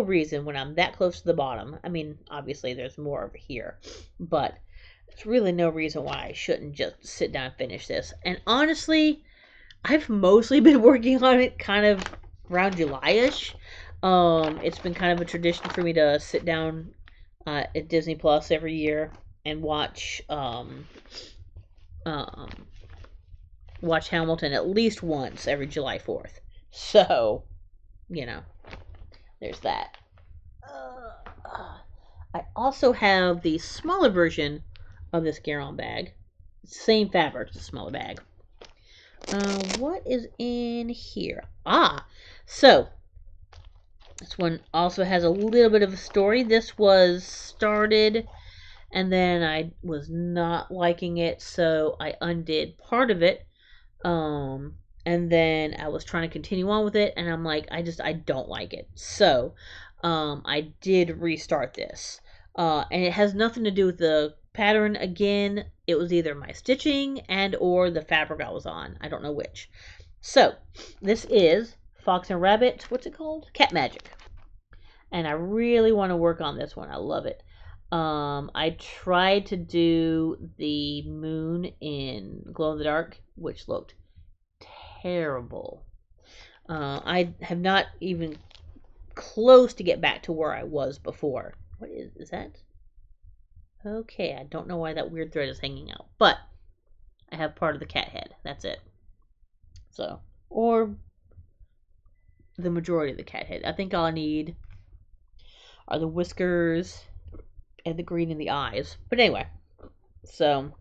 reason when I'm that close to the bottom. I mean, obviously there's more over here, but there's really no reason why I shouldn't just sit down and finish this. And honestly, I've mostly been working on it kind of around July-ish. It's been kind of a tradition for me to sit down at Disney Plus every year and watch watch Hamilton at least once every July 4th. So, there's that. I also have the smaller version of this Garon bag. Same fabric, just a smaller bag. What is in here? So this one also has a little bit of a story. This was started, and then I was not liking it, so I undid part of it. And then I was trying to continue on with it, and I'm like, I don't like it. So, I did restart this. And it has nothing to do with the pattern. Again, it was either my stitching and or the fabric I was on. I don't know which. So, this is Fox and Rabbit, what's it called? Cat Magic. And I really want to work on this one. I love it. I tried to do the moon in Glow in the Dark, which looked terrible. I have not even close to get back to where I was before. What is that? Okay, I don't know why that weird thread is hanging out, but I have part of the cat head. That's it. So, or the majority of the cat head. I think all I need are the whiskers and the green in the eyes. But anyway, so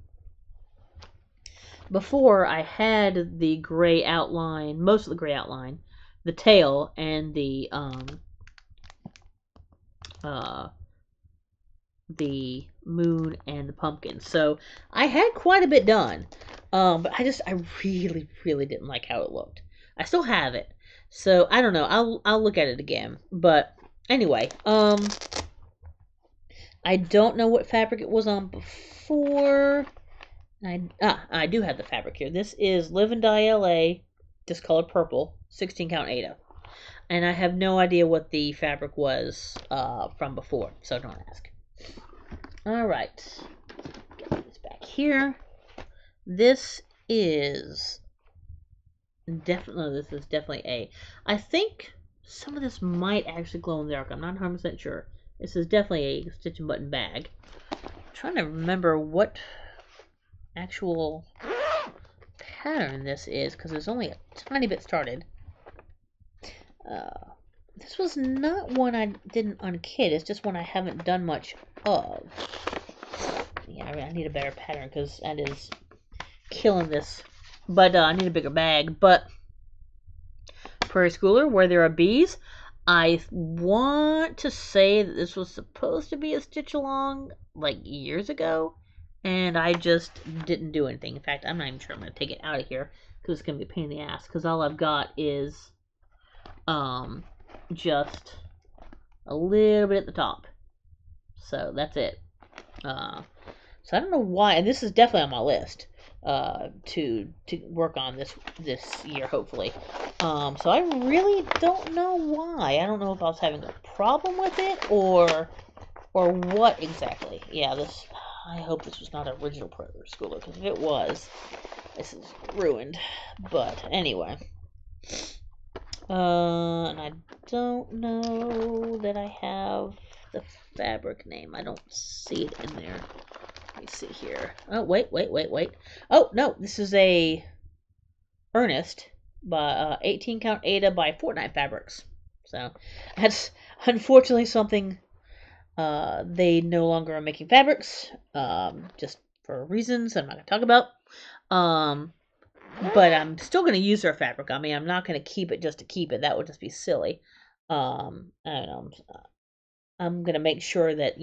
before I had the gray outline, most of the gray outline, the tail, and the moon and the pumpkin. So I had quite a bit done. But I really, really didn't like how it looked. I still have it. So I don't know. I'll look at it again. But anyway, I don't know what fabric it was on before. I do have the fabric here. This is Live and Die LA, discolored purple, 16 count Aida. And I have no idea what the fabric was from before, so don't ask. Alright, get this back here. This is definitely A. I think some of this might actually glow in the dark. I'm not 100% sure. This is definitely a stitch and button bag. I'm trying to remember what actual pattern this is, because there's only a tiny bit started. This was not one I didn't unkit. It's just one I haven't done much of. Yeah, I need a better pattern because that is killing this. But I need a bigger bag. But Prairie Schooler, Where There Are Bees. I want to say that this was supposed to be a stitch along like years ago, and I just didn't do anything. In fact, I'm not even sure I'm going to take it out of here because it's going to be a pain in the ass, because all I've got is just a little bit at the top. So that's it. So I don't know why, and this is definitely on my list to work on this year, hopefully. So I really don't know why. I don't know if I was having a problem with it or what exactly. Yeah, this. I hope this was not an original Prairie Schooler, because if it was, this is ruined. But anyway. And I don't know that I have the fabric name. I don't see it in there. Let me see here. Oh, wait. Oh, no, this is a Ernest by 18 count Aida by Fortnite Fabrics. So that's unfortunately something they no longer are making fabrics, just for reasons I'm not going to talk about. But I'm still going to use their fabric. I mean, I'm not going to keep it just to keep it. That would just be silly. I don't know. I'm going to make sure that,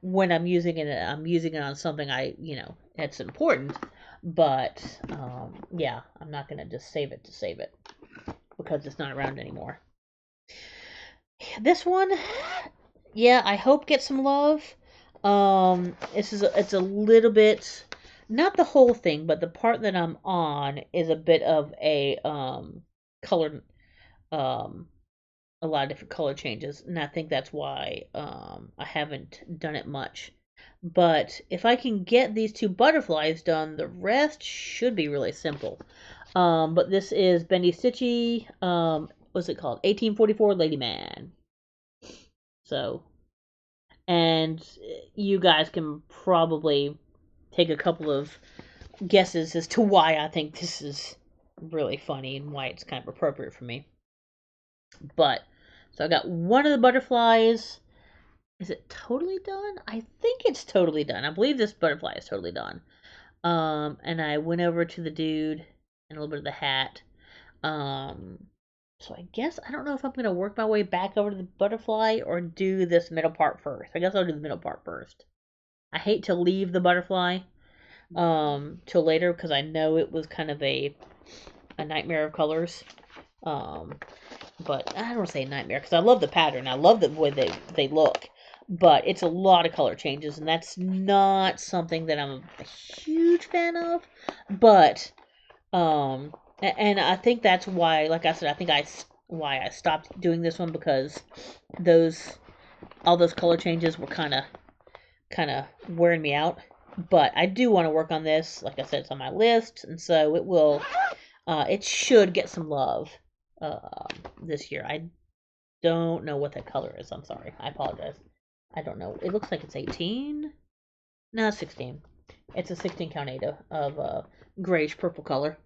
when I'm using it on something that's important. But, yeah, I'm not going to just save it to save it, because it's not around anymore. This one, yeah, I hope gets some love. It's a little bit, not the whole thing, but the part that I'm on is a bit of a color, a lot of different color changes, and I think that's why I haven't done it much. But if I can get these two butterflies done, the rest should be really simple. But this is Bendy Stitchy, what's it called? 1844 Lady Man. So, and you guys can probably take a couple of guesses as to why I think this is really funny and why it's kind of appropriate for me. But, so I got one of the butterflies. Is it totally done? I think it's totally done. I believe this butterfly is totally done. And I went over to the dude and a little bit of the hat. So I guess, I don't know if I'm going to work my way back over to the butterfly or do this middle part first. I guess I'll do the middle part first. I hate to leave the butterfly till later, because I know it was kind of a nightmare of colors. but I don't want to say nightmare because I love the pattern. I love the way they look, but it's a lot of color changes, and that's not something that I'm a huge fan of. But and I think that's why, like I said, I think why I stopped doing this one, because all those color changes were kind of wearing me out. But I do want to work on this. Like I said, it's on my list, and so it should get some love this year. I don't know what that color is. I'm sorry. I apologize. I don't know. It looks like it's 18. No, 16. It's a 16 count 8 of grayish purple color.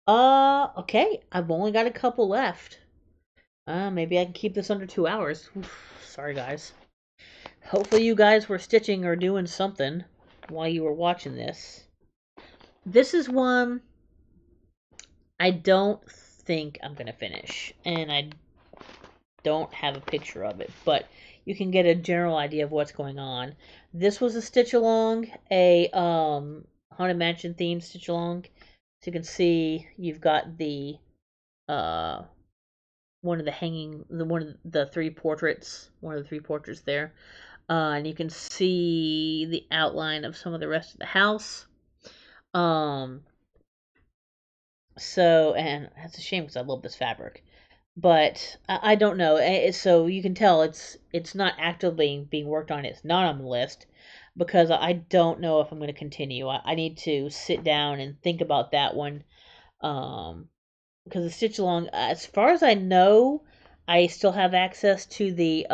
Okay. I've only got a couple left. Maybe I can keep this under 2 hours. Oof, sorry, guys. Hopefully you guys were stitching or doing something while you were watching this. This is one I don't think I'm going to finish, and I don't have a picture of it, but you can get a general idea of what's going on. This was a stitch along, a Haunted Mansion themed stitch along. So you can see you've got the one of the three portraits, there. And you can see the outline of some of the rest of the house. So, and that's a shame because I love this fabric. But I don't know. So you can tell it's not actively being worked on. It's not on the list because I don't know if I'm going to continue. I need to sit down and think about that one. Because the stitch along, as far as I know, I still have access to the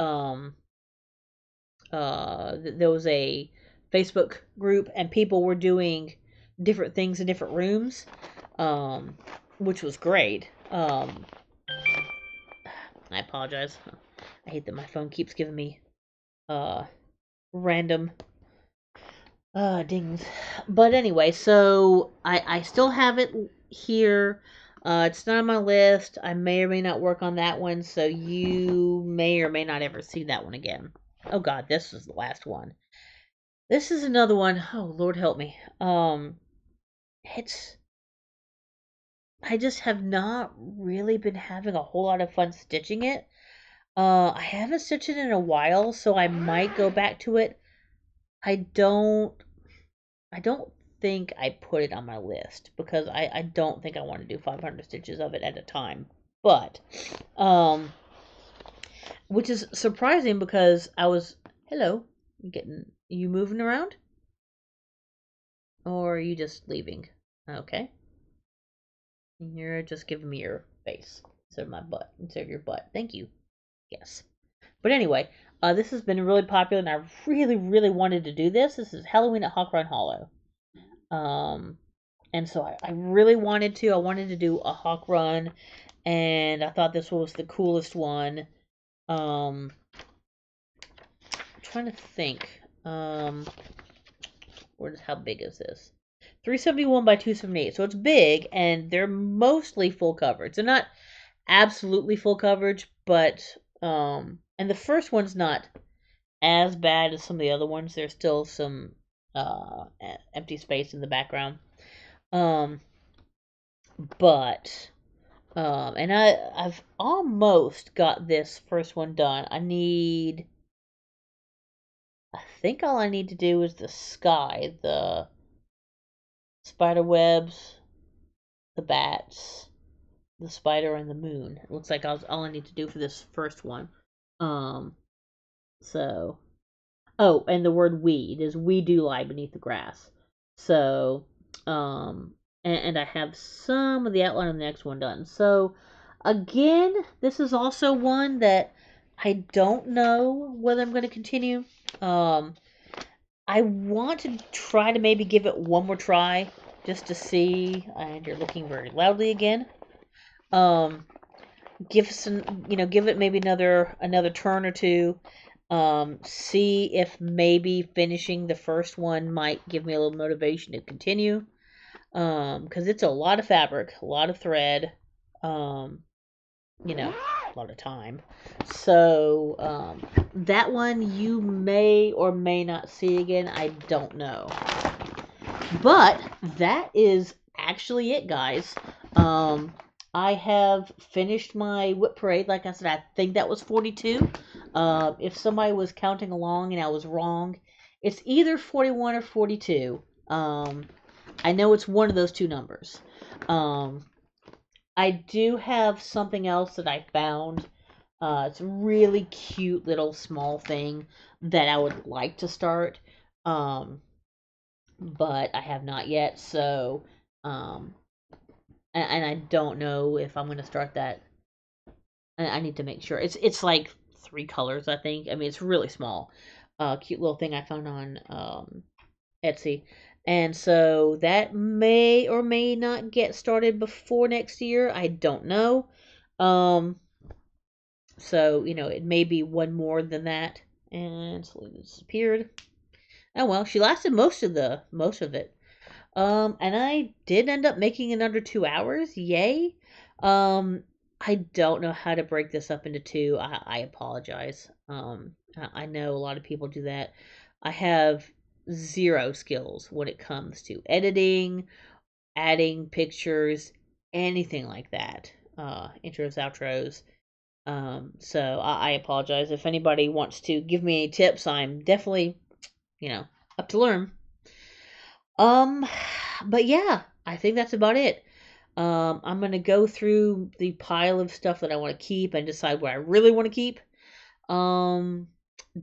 there was a Facebook group and people were doing different things in different rooms, which was great. I apologize. I hate that my phone keeps giving me random dings. But anyway, so I still have it here. It's not on my list. I may or may not work on that one, so you may or may not ever see that one again. Oh God, this is the last one. This is another one. Oh Lord help me. It's I just have not really been having a whole lot of fun stitching it. I haven't stitched it in a while, so I might go back to it. I don't think I put it on my list because I don't think I want to do 500 stitches of it at a time. But, which is surprising because hello, you moving around? Or are you just leaving? Okay. You're just giving me your face instead of your butt. Thank you. Yes. But anyway, this has been really popular, and I really, really wanted to do this. This is Halloween at Hawk Run Hollow. And so I really wanted to. I wanted to do a Hawk Run, and I thought this was the coolest one. I'm trying to think. How big is this? 371 by 278. So it's big, and they're mostly full coverage. They're not absolutely full coverage, but and the first one's not as bad as some of the other ones. There's still some empty space in the background. But and I've almost got this first one done. I think all I need to do is the sky, the spider webs, the bats, the spider, and the moon. It looks like all I need to do for this first one. So, oh, and the word "we" it is "we do lie beneath the grass." So, and I have some of the outline of the next one done. So, again, this is also one that I don't know whether I'm going to continue. I want to try to maybe give it one more try just to see. And you're looking very loudly again. Give it maybe another turn or two. See if maybe finishing the first one might give me a little motivation to continue. Because it's a lot of fabric, a lot of thread, a lot of time. So, that one you may or may not see again. I don't know. But that is actually it, guys. I have finished my whip parade. Like I said, I think that was 42. If somebody was counting along and I was wrong, it's either 41 or 42. I know it's one of those two numbers. Um, I do have something else that I found. It's a really cute little small thing that I would like to start, um, but I have not yet. So, um, and I don't know if I'm going to start that. I need to make sure. It's like 3 colors, I think. I mean, it's really small. Cute little thing I found on Etsy. And so that may or may not get started before next year. I don't know. Um, so, it may be one more than that. And Selena disappeared. Oh well, she lasted most of it. And I did end up making it under 2 hours. Yay. Um, I don't know how to break this up into two. I apologize. I know a lot of people do that. I have zero skills when it comes to editing, adding pictures, anything like that. Intros, outros. So I apologize. If anybody wants to give me any tips, I'm definitely, up to learn. Um, but yeah, I think that's about it. I'm gonna go through the pile of stuff that I want to keep and decide what I really want to keep. Um,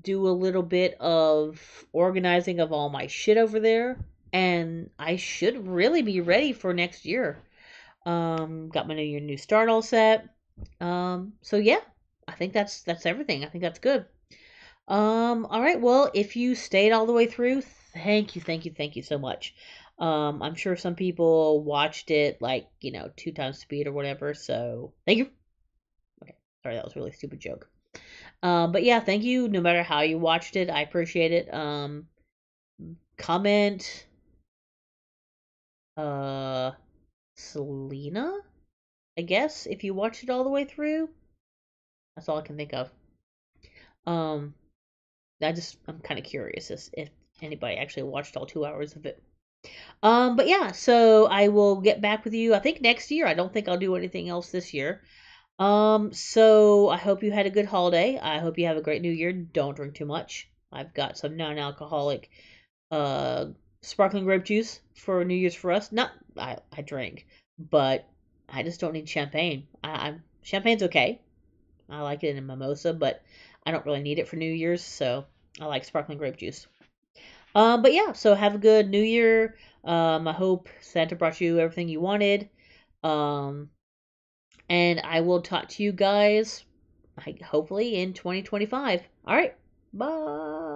do a little bit of organizing of all my shit over there, and I should really be ready for next year. Got my new start all set. So yeah, I think that's everything. I think that's good. All right. Well, if you stayed all the way through, thank you so much. I'm sure some people watched it like, 2 times speed or whatever. So thank you. Okay. Sorry, that was a really stupid joke. But yeah, thank you. No matter how you watched it, I appreciate it. Comment, uh, Selena, I guess, if you watched it all the way through. That's all I can think of. Um, I'm kind of curious as if anybody actually watched all 2 hours of it. But yeah, so I will get back with you. I think next year. I don't think I'll do anything else this year. So I hope you had a good holiday. I hope you have a great new year. Don't drink too much. I've got some non-alcoholic, uh, sparkling grape juice for New Year's for us. Not I drink, but I just don't need champagne. Champagne's okay. I like it in a mimosa, but I don't really need it for New Year's, so I like sparkling grape juice. But yeah, so have a good New Year. I hope Santa brought you everything you wanted. Um, and I will talk to you guys hopefully in 2025. All right, bye.